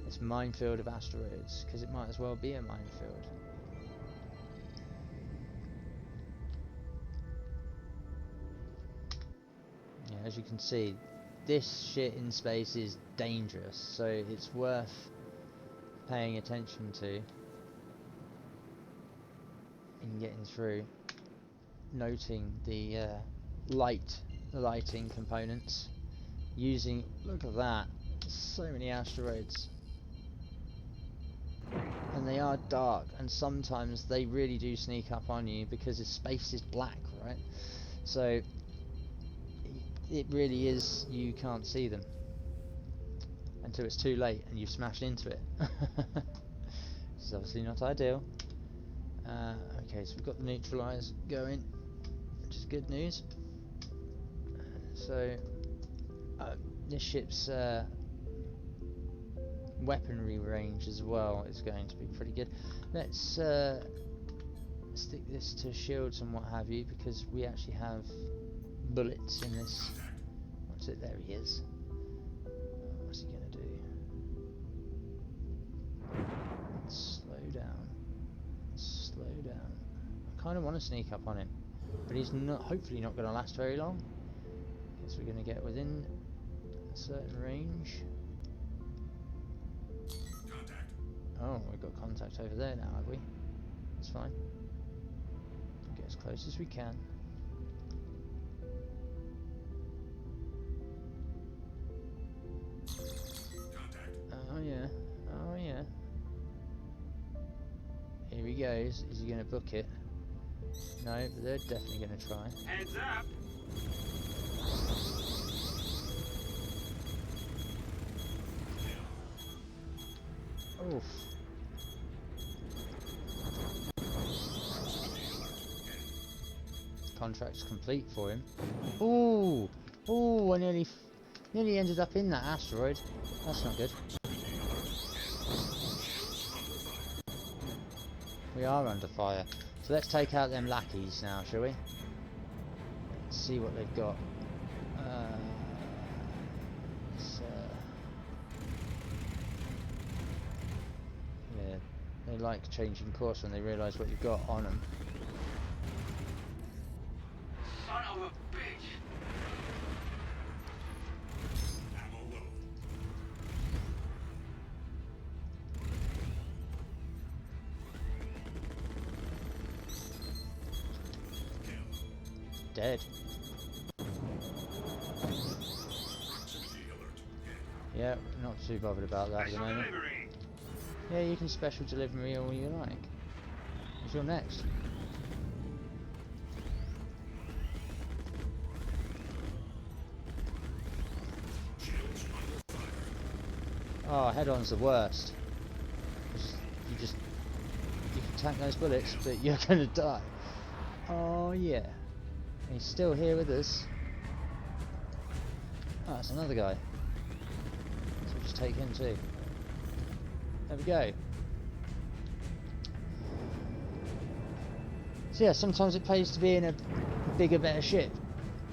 A: This minefield of asteroids, because it might as well be a minefield. Yeah, as you can see, this shit in space is dangerous, so it's worth paying attention to in getting through, noting the lighting components, using, look at that, so many asteroids, and they are dark, and sometimes they really do sneak up on you because the space is black, right? So it really is, you can't see them until it's too late and you've smashed into it. This is obviously not ideal. Okay, so we've got the neutralize going, which is good news. So this ship's weaponry range as well is going to be pretty good. Let's stick this to shields and what have you, because we actually have bullets in this. What's it? There he is. What's he gonna do? Slow down. Slow down. I kind of want to sneak up on him, but he's not. Hopefully not going to last very long. Guess we're going to get within a certain range.
C: Contact.
A: Oh, we've got contact over there now, have we? That's fine. Get as close as we can.
C: Contact.
A: Oh yeah. Oh yeah. Here he goes. Is he going to book it? No, but they're definitely going to try.
D: Heads up.
A: Oof. Contract's complete for him. Ooh! Ooh, I nearly ended up in that asteroid. That's not good. We are under fire. So let's take out them lackeys now, shall we? Let's see what they've got. Yeah, they like changing course when they realise what you've got on them.
D: Son of a bitch.
C: Ammo low.
A: Dead.
C: Proximity alert.
A: Yeah, not too bothered about that at the
D: Special
A: moment.
D: delivery.
A: Yeah, you can special deliver me all you like. What's your next?
C: Shields under fire.
A: Oh, head-on's the worst. 'Cause you can tank those bullets, but you're gonna die. Oh yeah. He's still here with us. Oh, that's another guy. So we'll just take him too. There we go. So yeah, sometimes it pays to be in a bigger, better ship.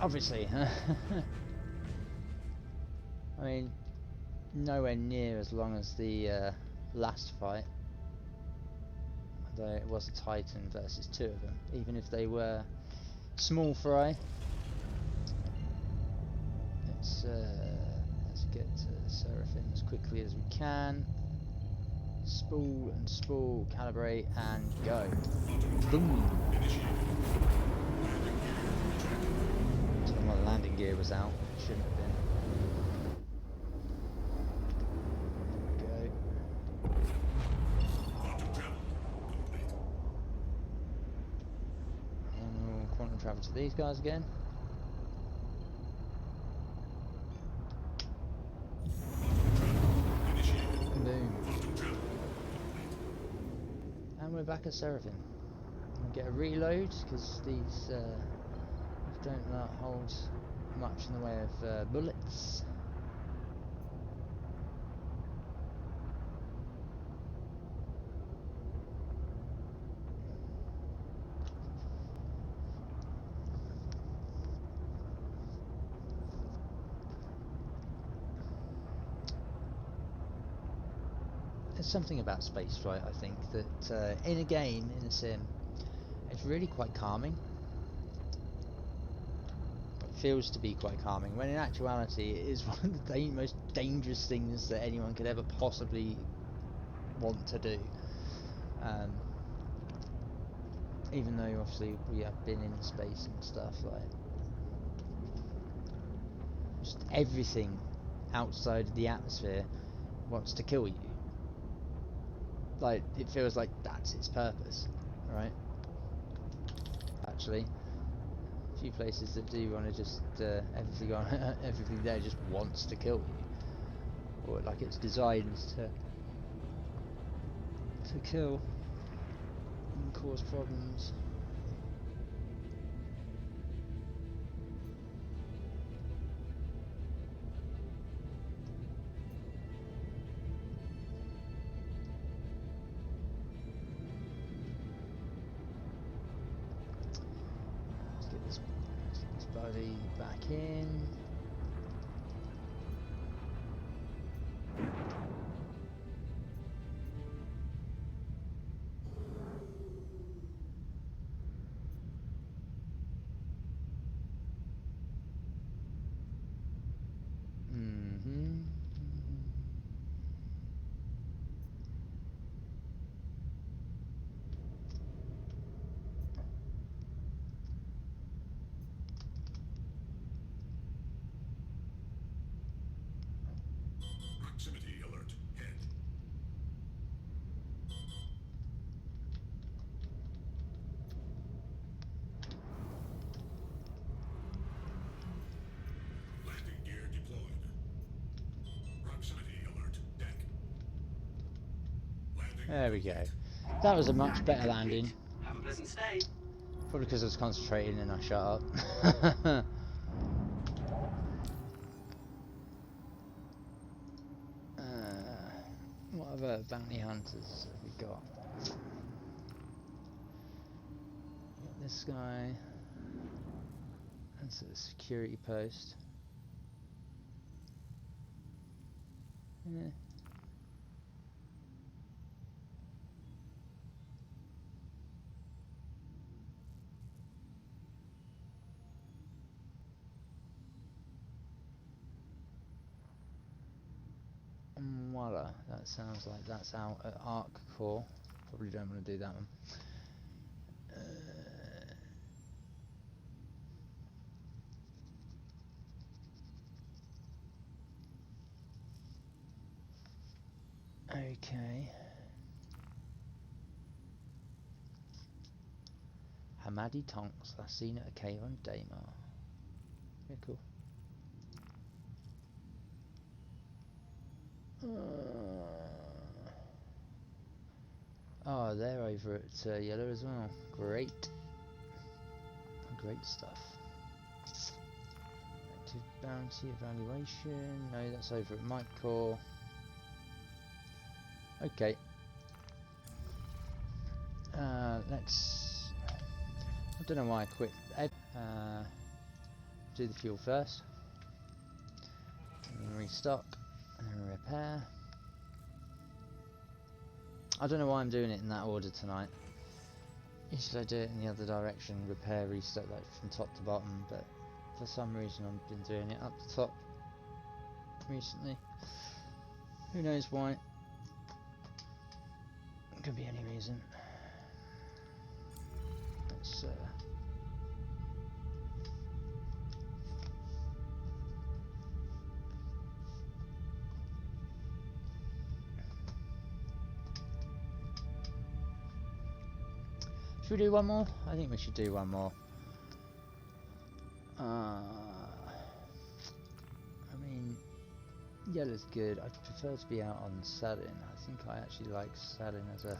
A: Obviously. I mean, nowhere near as long as the last fight. Although it was a Titan versus two of them. Even if they were small fry. Let's get to Seraphim as quickly as we can. Spool and spool, calibrate and go. Boom! Tell them what the landing gear was out. It shouldn't have been. There
C: Quantum travel complete.
A: we go. And we'll quantum travel to these guys again.
C: Initiated.
A: Boom.
C: Quantum travel.
A: And we're back at Seraphim. We'll get a reload because these don't hold much in the way of bullets. There's something about spaceflight, I think, that in a game, in a sim, it's really quite calming. It feels to be quite calming, when in actuality it is one of the most dangerous things that anyone could ever possibly want to do. Even though obviously we have been in space and stuff, like just everything outside of the atmosphere wants to kill you. Like, it feels like that's its purpose, right? Actually, a few places that do want to just everything on everything there just wants to kill you, or like it's designed to kill and cause problems. Let's get this buddy back in. There we go. That was a much better landing.
D: Have a pleasant stay.
A: Probably because I was concentrating and I shut up. What other bounty hunters have we got? We got this guy. That's a security post. Yeah. Voila, that sounds like that's out at Arc Core. Probably don't want to do that one. Okay. Hamadi Tonks, last seen at a cave on Daymar. Yeah, cool. Oh, they're over at Yellow as well. Great. Great stuff. Active bounty evaluation. No, that's over at Mike Core. Okay. Let's... I don't know why I quit. Do the fuel first. And then restock. And then repair. I don't know why I'm doing it in that order tonight. Usually I do it in the other direction, repair, restock, like from top to bottom, but for some reason I've been doing it up the top recently. Who knows why? Could be any reason. Let's should we do one more? I think we should do one more. I mean, yellow's good. I prefer to be out on Saturn. I think I actually like Saturn as a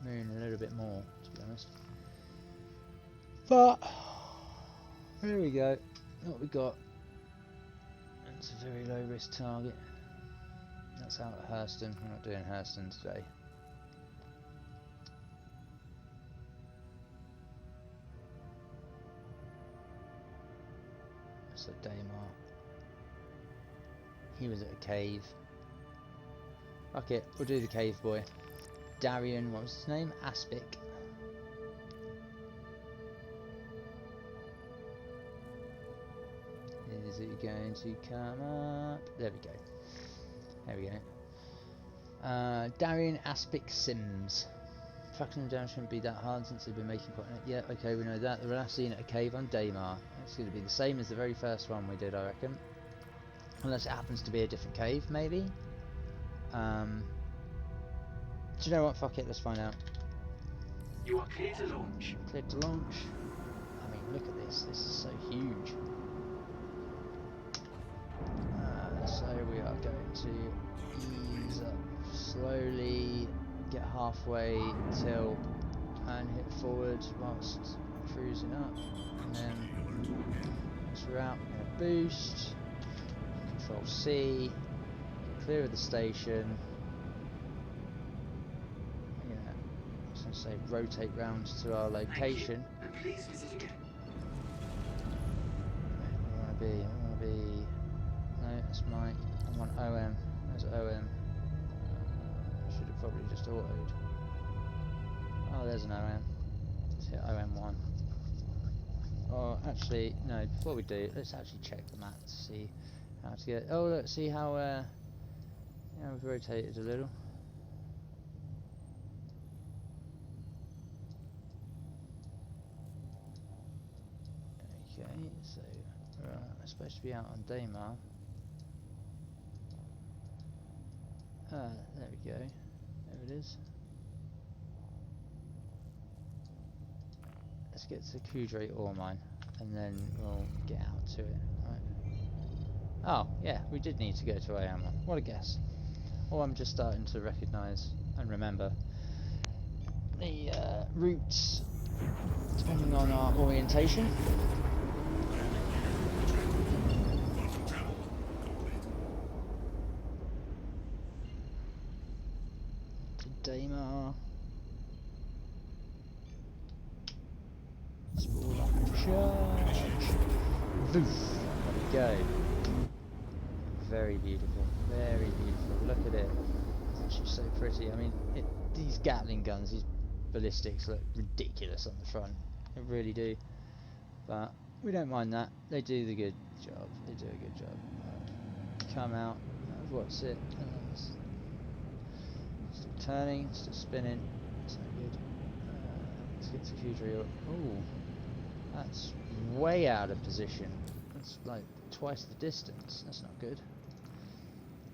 A: moon a little bit more, to be honest. But here we go. What we got? It's a very low risk target. That's out at Hurston. We're not doing Hurston today. So Daymar. He was at a cave. Okay, we'll do the cave boy. Darian, what was his name? Aspic. Is it going to come up? There we go. There we go. Darian Aspic Sims. Tracking him down shouldn't be that hard since they've been making quite a... Yeah, okay, we know that. The last seen at a cave on Daymar. It's going to be the same as the very first one we did, I reckon. Unless it happens to be a different cave, maybe. Do you know what? Fuck it, let's find out.
D: You are clear to launch.
A: Clear to launch. I mean, look at this. This is so huge. So we are going to ease up slowly, get halfway, tilt, and hit forward whilst cruising up. And then once we're out, we're going to boost. Control C. Clear of the station. Yeah, I was going to say rotate round to our location.
D: And please visit again.
A: Where do I want to be? No, that's mine. I want OM. There's OM. Should have probably just autoed. Oh, there's an OM. Let's hit OM1. Oh, actually, no, before we do, let's actually check the map to see how to get... Oh, look, see how we've rotated a little. Okay, so we're supposed to be out on Daymar. There we go. There it is. Let's get to Kudre ore mine, and then we'll get out to it. Right. Oh, yeah, we did need to go to AM1. What a guess. Oh, I'm just starting to recognise And remember, the routes, depending on our orientation, to Daymar. Spool up and charge. Voof. There we go. Very beautiful. Very beautiful. Look at it. It's actually so pretty. I mean, these Gatling guns, these ballistics look ridiculous on the front. They really do. But we don't mind that. They do the good job. They do a good job. Come out. What's it? Still turning. Still spinning. That's not good. Let's get to Kudri. Oh, that's way out of position. That's like twice the distance. That's not good.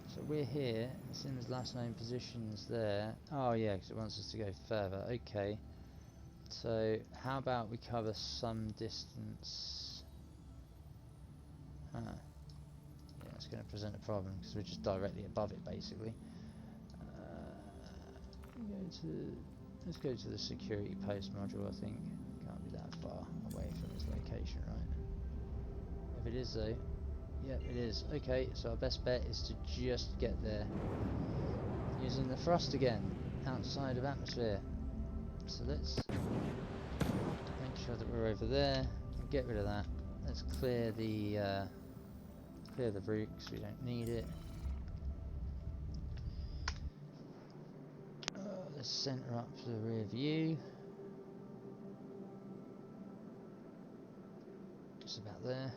A: So we're here. It seems last known position's there. Oh yeah, because it wants us to go further. Okay. So how about we cover some distance? Huh. Yeah, it's going to present a problem because we're just directly above it, basically. Let's go to the security post module. I think can't be that far away from its location, right? If it is though, yeah, it is. Okay, so our best bet is to just get there using the thrust again, outside of atmosphere. So let's make sure that we're over there and get rid of that. Let's clear the route because we don't need it. Let's center up the rear view. Just about there.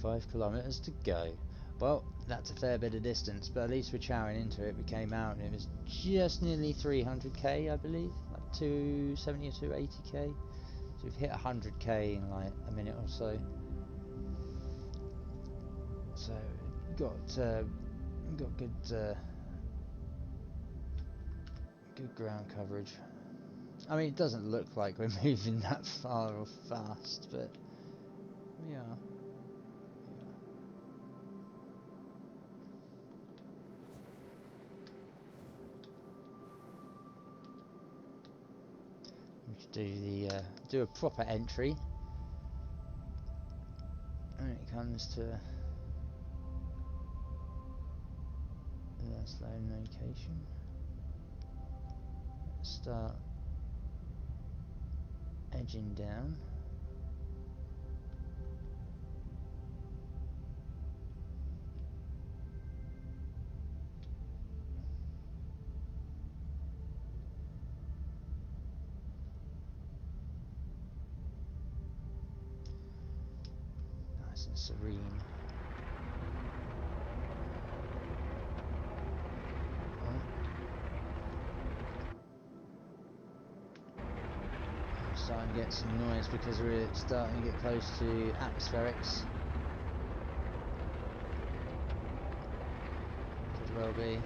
A: .85 kilometers to go. Well, that's a fair bit of distance, but at least we're chowing into it. We came out and it was just nearly 300k, I believe, like 270 or 280k. So we've hit 100k in like a minute or so. So got good ground coverage. I mean, it doesn't look like we're moving that far or fast, but we are. Do a proper entry when it comes to the slow location. Let's start edging down. Nice and serene. Starting to get some noise because we're starting to get close to atmospherics. Could well be.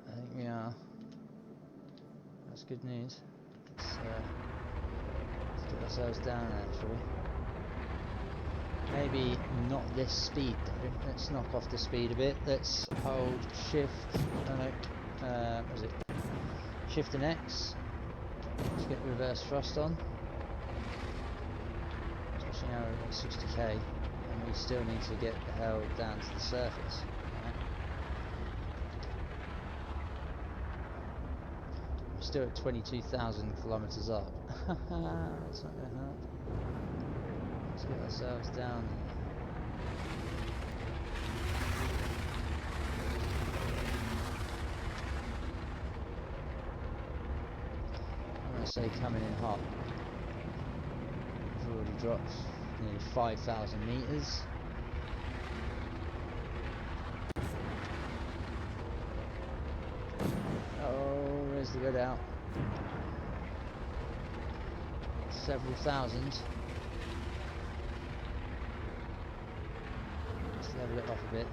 A: I think we are. That's good news. Let's get ourselves down actually. Maybe not this speed though. Let's knock off the speed a bit. Let's hold shift. Oh no. What was it? Shift and X. Let's get reverse thrust on. Especially now we're at 60k and we still need to get the hell down to the surface. Right? We're still at 22,000 kilometers up. That's not going to help. Let's get ourselves down there. I say coming in hot. We've already dropped nearly 5,000 meters. Oh, there's the red out. Several thousand. Let's level it off a bit.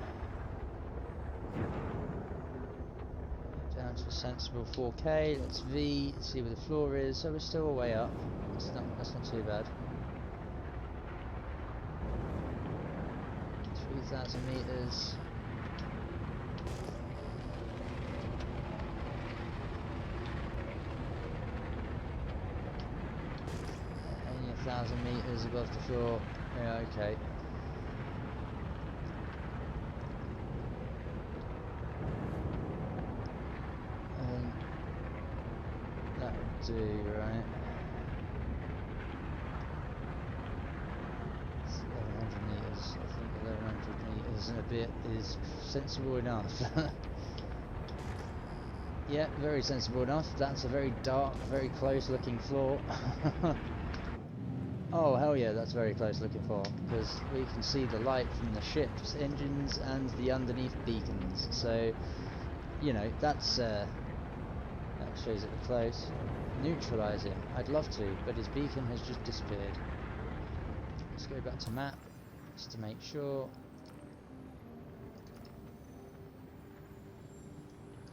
A: Down to a sensible 4K. Let's V. Let's see where the floor is. So we're still a way up. That's not too bad. 3,000 meters. Only 1,000 meters above the floor. Yeah, okay. That would do, right? It's 1,100 meters. I think 1,100 meters and a bit is sensible enough. Yeah, very sensible enough. That's a very dark, very close looking floor. Oh hell yeah, that's very close looking floor, because we can see the light from the ship's engines and the underneath beacons. So, you know, that's that shows it close. Neutralise him. I'd love to, but his beacon has just disappeared. Let's go back to map, just to make sure.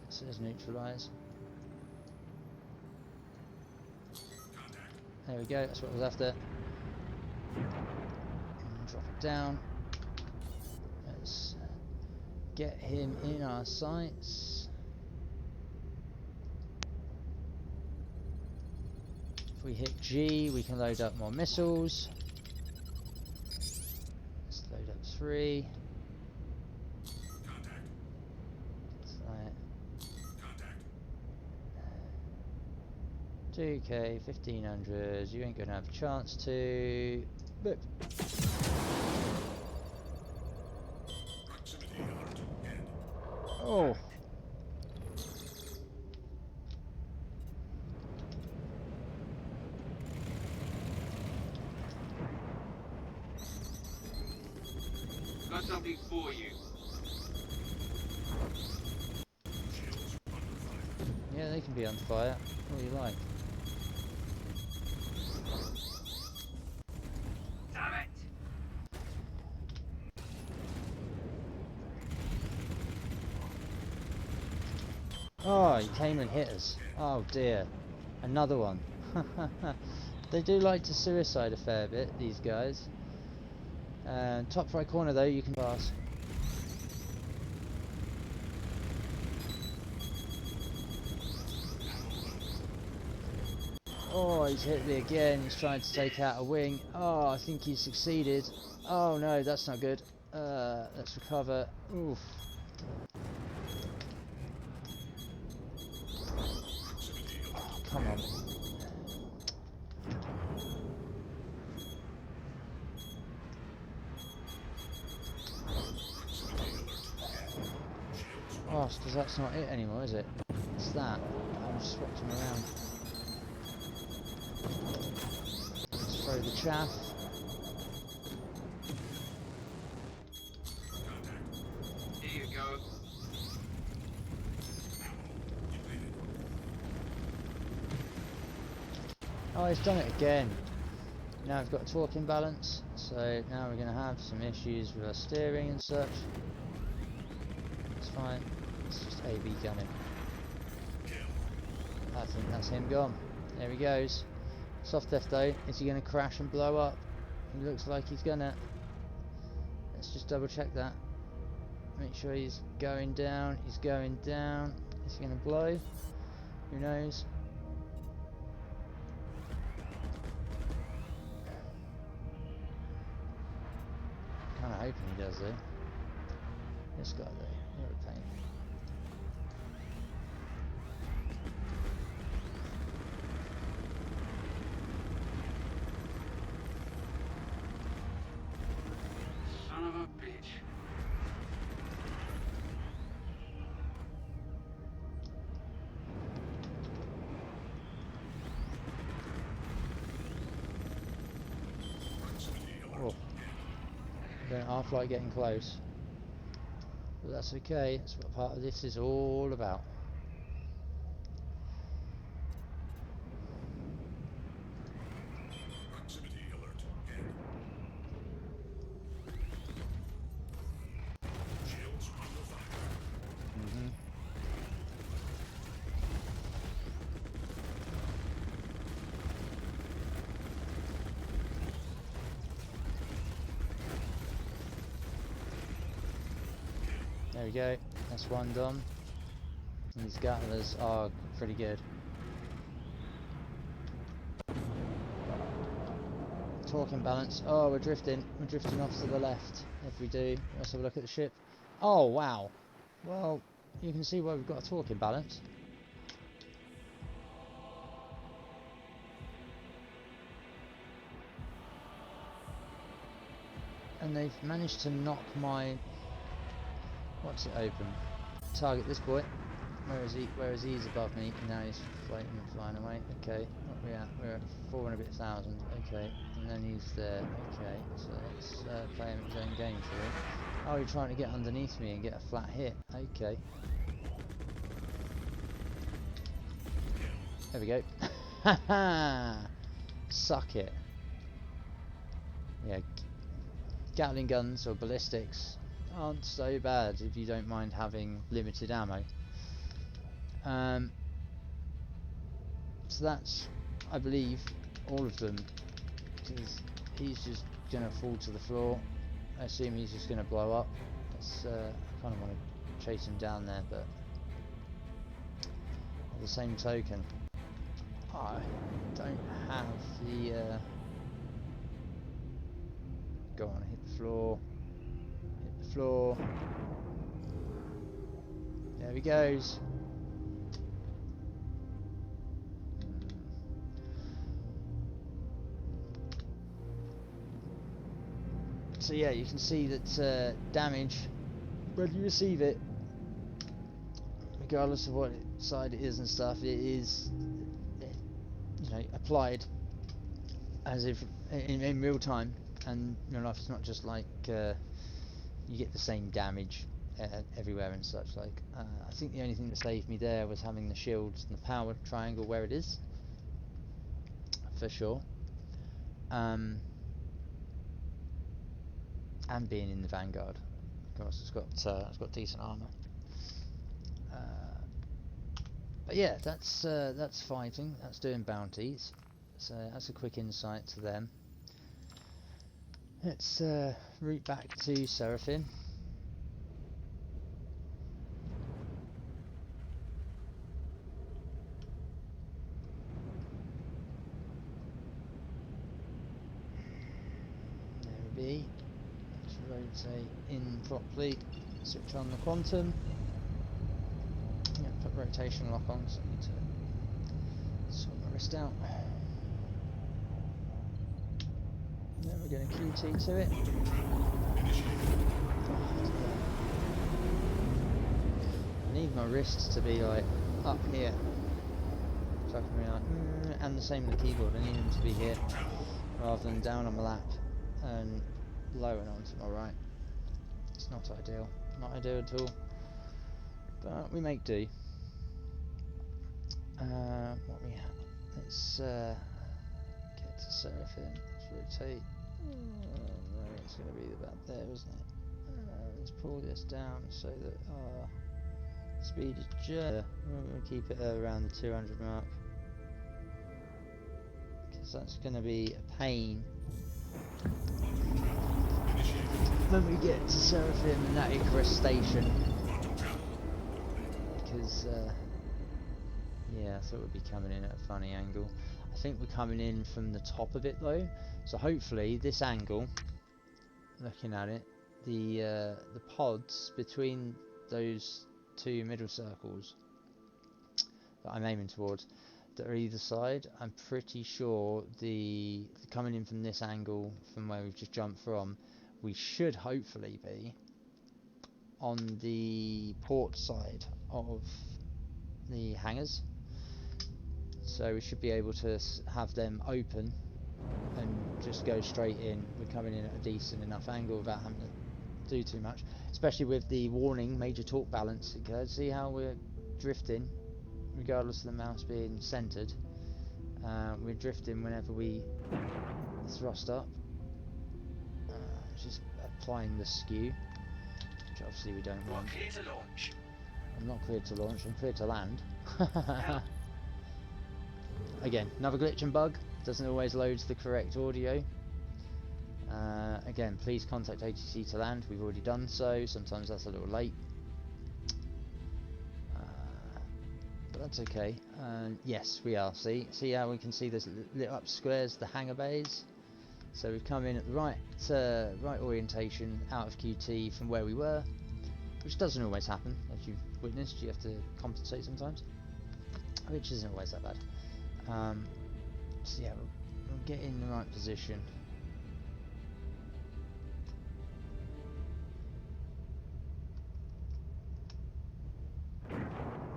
A: It says neutralise. There we go, that's what I was after. And drop it down. Let's get him in our sights. If we hit G, we can load up more missiles. Let's load up 3. That's right. 2K, 1,500. You ain't gonna have a chance to. Boop.
C: Proximity alert. Head.
A: Oh.
D: Got something for you.
C: Shields under fire.
A: Yeah, they can be on fire. What do you like?
D: Damn it!
A: Oh, he came and hit us. Oh dear. Another one. They do like to suicide a fair bit, these guys. Top right corner though, you can pass. Oh, he's hit me again. He's trying to take out a wing. Oh, I think he's succeeded. Oh no, that's not good. Let's recover. Oof. Oh, come on. Oh, because that's not it anymore, is it? It's that. I've just swapped him around. Let's throw the chaff.
D: Here you go.
A: Oh, he's done it again. Now we've got a torque imbalance, so now we're going to have some issues with our steering and such. It's fine. It's just AB gunning. I think that's him gone. There he goes. Soft death though. Is he going to crash and blow up? He looks like he's gonna. Let's just double check that. Make sure he's going down. He's going down. Is he going to blow? Who knows? Kind of hoping he does though. This guy though, what a pain.
D: Son of a bitch.
A: half like getting close. But that's okay, that's what part of this is all about.
C: Proximity alert. Hit. Shields under fire.
A: Mm-hmm. There we go, that's one done. And these gatherers are pretty good. Talking balance. Oh, we're drifting. We're drifting off to the left. If we do, let's have a look at the ship. Oh, wow. Well, you can see why we've got a talking balance. And they've managed to knock my... What's it open? Target this boy. Where is he? Where is he? He's above me. Now he's floating and flying away. Okay. What are we at? We're at 4 and a bit thousand. Okay. And then he's there. Okay. So let's play him his own game, shall we? Oh, you're trying to get underneath me and get a flat hit. Okay. There we go. Ha ha! Suck it. Yeah. Gatling guns or ballistics aren't so bad if you don't mind having limited ammo. So that's, I believe, all of them. Because he's just gonna fall to the floor. I assume he's just gonna blow up. That's, I kind of want to chase him down there, but at the same token, I don't have the. Go on, hit the floor. Hit the floor. There he goes. So yeah, you can see that damage, when you receive it, regardless of what side it is and stuff, it is, you know, applied as if in real time, and real life. It's not just like you get the same damage everywhere and such. Like I think the only thing that saved me there was having the shields and the power triangle where it is, for sure. And being in the Vanguard, of course, it's got decent armor. But yeah, that's fighting. That's doing bounties. So that's a quick insight to them. Let's route back to Seraphim. There we be. Let's rotate in properly. Switch on the quantum. Yeah, put rotation lock on, so I need to sort my wrist out. Then we're going to QT to it. I need my wrists to be like up here, so I can be like, and the same with the keyboard. I need them to be here rather than down on my lap and low and onto my right. It's not ideal, not ideal at all. But we make do. What we have? Let's get to Seraphim. Let's rotate. It's going to be about there, isn't it? Let's pull this down so that our speed is just. We're going to keep it around the 200 mark, because that's going to be a pain when we get to Seraphim and that Icarus station. Because yeah, I thought we'd be coming in at a funny angle. I think we're coming in from the top of it though, so hopefully this angle, looking at it, the pods between those two middle circles that I'm aiming towards, that are either side, I'm pretty sure the coming in from this angle, from where we've just jumped from, we should hopefully be on the port side of the hangars, so we should be able to have them open and just go straight in. We're coming in at a decent enough angle without having to do too much, especially with the warning major torque balance occurred. See how we're drifting, regardless of the mouse being centered. We're drifting whenever we thrust up. Just applying the skew, which obviously we don't want.
D: Clear to launch.
A: I'm not cleared to launch, I'm cleared to land. Again, another glitch and bug, doesn't always load the correct audio. Again, please contact ATC to land, we've already done so, sometimes that's a little late. But that's okay. Yes, we are. See how we can see there's lit up squares, the hangar bays. So we've come in at the right orientation out of QT from where we were, which doesn't always happen, as you've witnessed. You have to compensate sometimes, which isn't always that bad. So yeah, we'll get in the right position.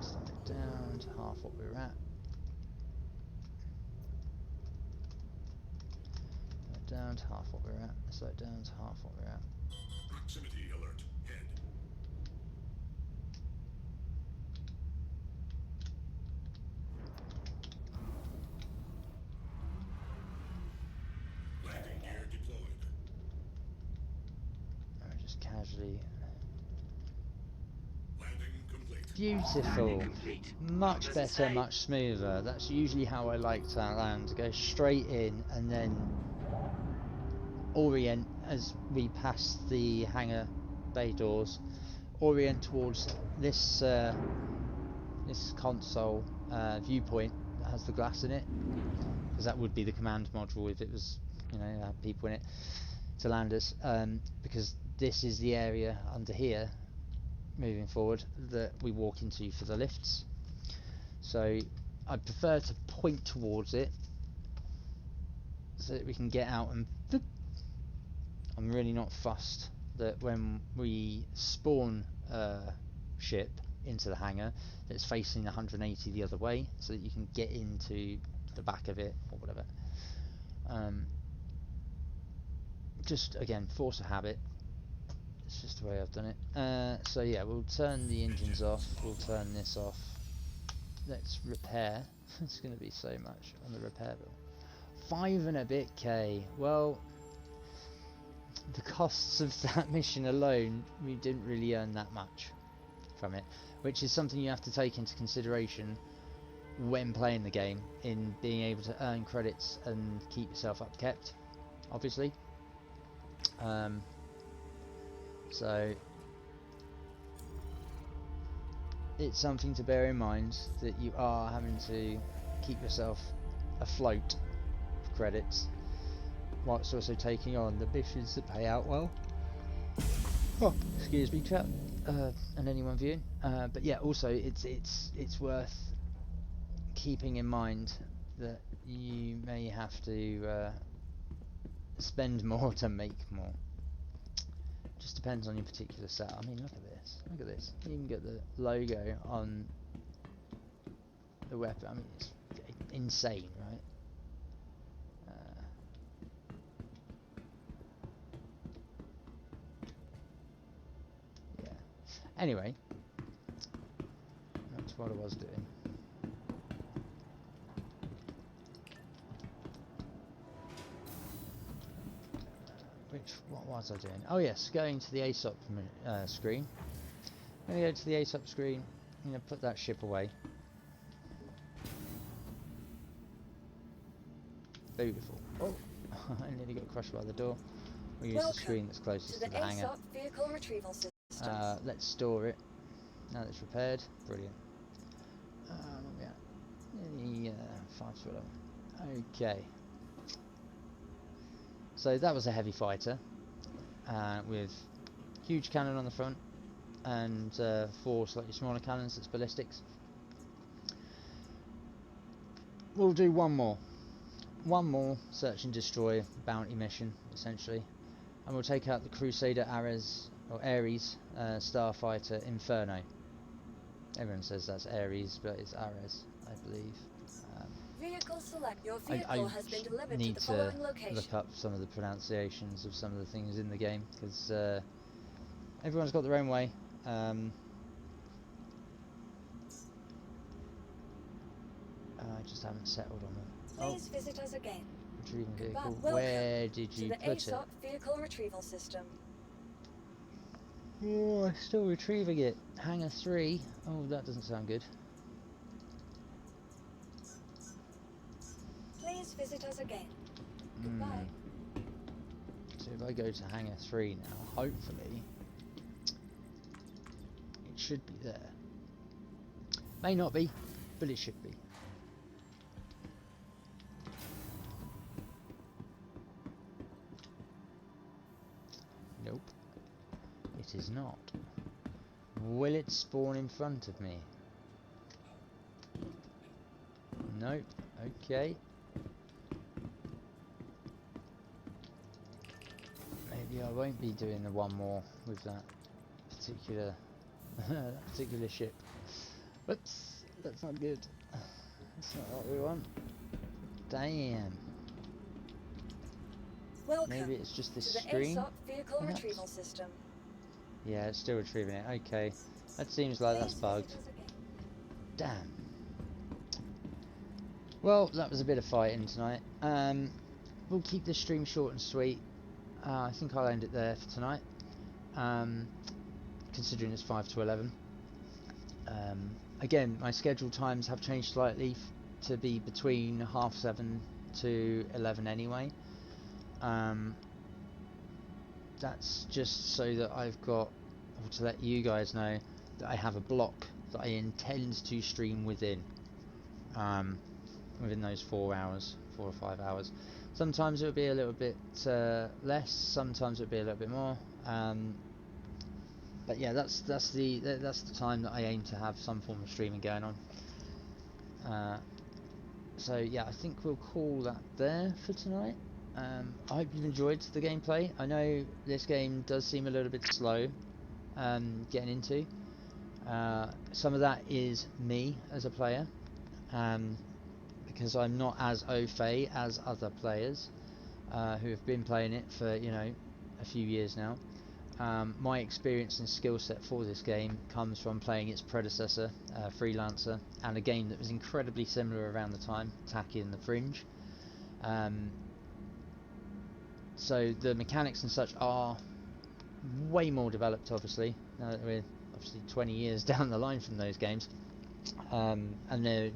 A: Slow it down to half what we're at. Down to half what we're at. Slow it down to half what we're at.
C: Proximity alert. Head. Landing gear deployed.
A: Just casually.
C: Landing complete.
A: Beautiful.
D: Complete.
A: Much
D: What does it
A: better,
D: say?
A: much smoother. That's usually how I like to land. Go straight in and then orient as we pass the hangar bay doors. Orient towards this this console viewpoint that has the glass in it, because that would be the command module if it was, you know, had people in it to land us. Because this is the area under here, moving forward, that we walk into for the lifts. So I prefer to point towards it so that we can get out and boop. I'm really not fussed that when we spawn ship into the hangar that it's facing 180 the other way, so that you can get into the back of it or whatever. Just again, force of habit. It's just the way I've done it. So yeah, we'll turn the engines off, we'll turn this off. Let's repair. It's going to be so much on the repair bill. 5 and a bit K. Well, the costs of that mission alone, we didn't really earn that much from it, which is something you have to take into consideration when playing the game, in being able to earn credits and keep yourself upkept, obviously. So it's something to bear in mind, that you are having to keep yourself afloat of credits, whilst also taking on the missions that pay out well. Oh, excuse me, chat, and anyone viewing. But yeah, also it's worth keeping in mind that you may have to spend more to make more. Just depends on your particular set. I mean, look at this. Look at this. You even get the logo on the weapon. I mean, it's insane, right? Yeah. Anyway, that's what I was doing. What was I doing? Oh yes, going to the ASOP screen. I'm going to go to the ASOP screen. I'm going to put that ship away. Beautiful. Oh, I nearly got crushed by the door. We'll use the screen that's closest to the hangar.
B: ASOP vehicle retrieval systems.
A: Let's store it. Now that it's repaired. Brilliant. What we at? 5 to 11. Okay. So that was a heavy fighter with huge cannon on the front and 4 slightly smaller cannons that's ballistics. We'll do one more search and destroy bounty mission, essentially, and we'll take out the Crusader Ares starfighter Inferno. Everyone says that's Ares, but it's Ares, I believe.
B: Vehicle select. Your vehicle has been delivered to the
A: need to
B: following location.
A: look up some of the pronunciations of some of the things in the game, because everyone's got their own way. I just haven't settled on the
B: Please visit us again.
A: retrieving vehicle.
B: Welcome
A: Where did
B: to
A: you
B: the
A: put it?
B: ASOP vehicle retrieval system.
A: Oh, I'm still retrieving it. Hangar 3. Oh, that doesn't sound good.
B: Please visit us again. Goodbye.
A: So if I go to Hangar 3 now, hopefully it should be there. May not be, but it should be. Nope, it is not. Will it spawn in front of me? Nope. Okay. Maybe I won't be doing the one more with that particular that particular ship. Whoops, that's not good. That's not what we want. Damn.
B: Welcome
A: Maybe it's just this
B: to the
A: screen.
B: ASOP vehicle
A: perhaps?
B: retrieval system.
A: Yeah, it's still retrieving it. Okay, that seems like that's
B: Please
A: bugged.
B: visit us again.
A: Damn. Well, that was a bit of fighting tonight. We'll keep this stream short and sweet. I think I'll end it there for tonight. Considering it's 5 to 11. Again, my scheduled times have changed slightly to be between 7:30 to 11 anyway. That's just so that I've got, or to let you guys know, that I have a block that I intend to stream within. Within those 4 hours, 4 or 5 hours. Sometimes it'll be a little bit less, sometimes it'll be a little bit more. But yeah, that's the time that I aim to have some form of streaming going on. So yeah, I think we'll call that there for tonight. I hope you've enjoyed the gameplay. I know this game does seem a little bit slow getting into. Some of that is me as a player, because I'm not as au fait as other players who have been playing it for, you know, a few years now. My experience and skill set for this game comes from playing its predecessor, Freelancer, and a game that was incredibly similar around the time, Taki and the Fringe. So the mechanics and such are way more developed, obviously, now that we're obviously 20 years down the line from those games. And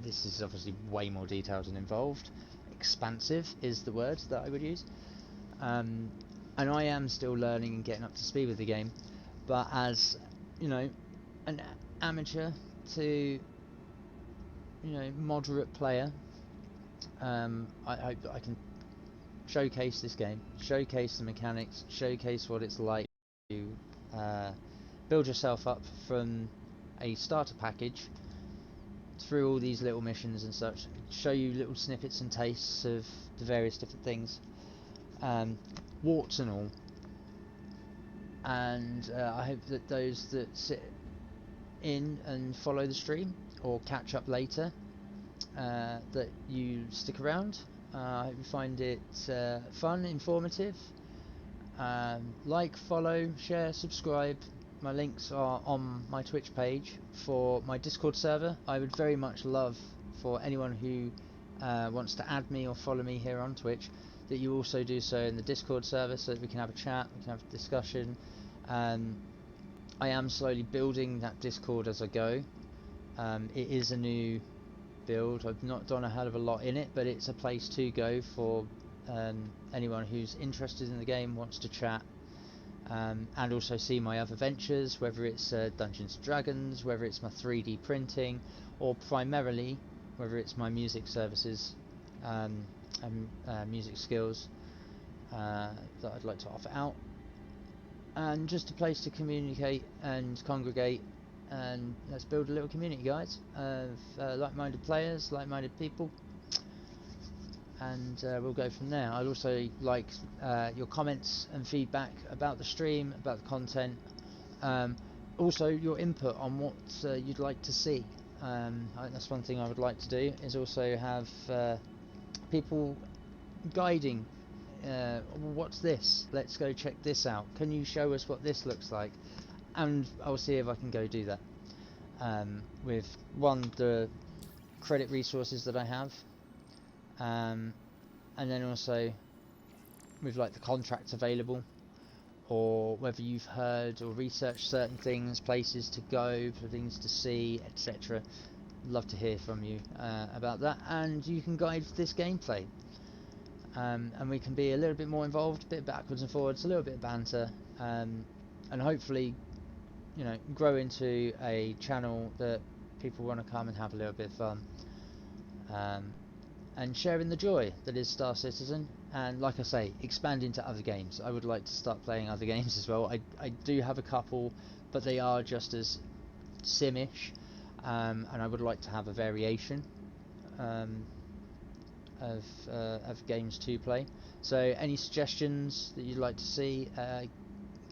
A: this is obviously way more detailed and involved. Expansive is the word that I would use. And I am still learning and getting up to speed with the game, but as, you know, an amateur to, you know, moderate player, I hope that I can showcase this game, showcase the mechanics, showcase what it's like to build yourself up from a starter package through all these little missions and such, show you little snippets and tastes of the various different things, warts and all. And I hope that those that sit in and follow the stream or catch up later, that you stick around. I hope you find it fun, informative. Like, follow, share, subscribe. My links are on my Twitch page. For my Discord server, I would very much love for anyone who wants to add me or follow me here on Twitch, that you also do so in the Discord server, so that we can have a chat, we can have a discussion. I am slowly building that Discord as I go. It is a new build. I've not done a hell of a lot in it, but it's a place to go for anyone who's interested in the game, wants to chat, and also see my other ventures, whether it's Dungeons & Dragons, whether it's my 3D printing, or primarily whether it's my music services and music skills that I'd like to offer out, and just a place to communicate and congregate, and let's build a little community, guys, of like-minded players, like-minded people, and we'll go from there. I'd also like your comments and feedback about the stream, about the content, also your input on what you'd like to see. That's one thing I would like to do, is also have people guiding. What's this? Let's go check this out. Can you show us what this looks like? and I'll see if I can go do that with the credit resources that I have, and then also with like the contracts available, or whether you've heard or researched certain things, places to go, things to see, etc. Love to hear from you about that, and you can guide this gameplay, and we can be a little bit more involved, a bit backwards and forwards, a little bit of banter, and hopefully, you know, grow into a channel that people want to come and have a little bit of fun, and sharing the joy that is Star Citizen. And like I say, expand into other games. I would like to start playing other games as well. I do have a couple, but they are just as simish, and I would like to have a variation of games to play. So any suggestions that you'd like to see?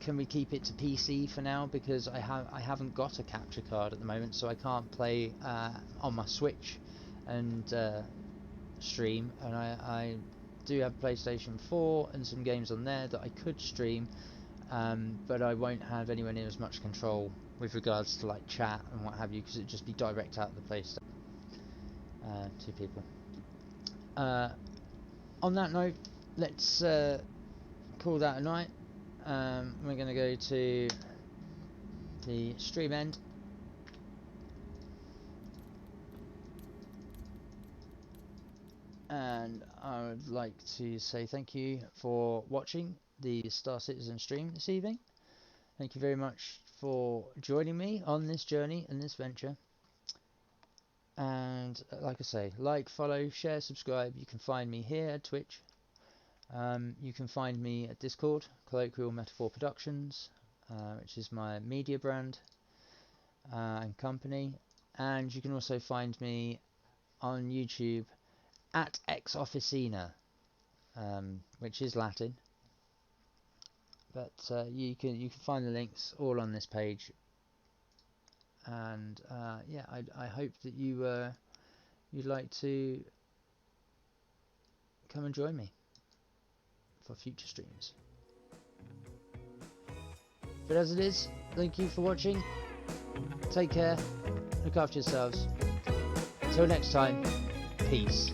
A: Can we keep it to PC for now, because I haven't got a capture card at the moment, so I can't play on my Switch and stream, and I do have PlayStation 4 and some games on there that I could stream, but I won't have anywhere near as much control with regards to like chat and what have you, because it'd just be direct out of the PlayStation to people. On that note, let's call that a night. We're going to go to the stream end, and I would like to say thank you for watching the Star Citizen stream this evening. Thank you very much for joining me on this journey and this venture. And like I say, like, follow, share, subscribe. You can find me here at Twitch. You can find me at Discord, Colloquial Metaphor Productions, which is my media brand and company. And you can also find me on YouTube at Officina, which is Latin. But you can find the links all on this page. And yeah, I hope that you'd like to come and join me for future streams. But as it is, thank you for watching. Take care, look after yourselves. Until next time, peace.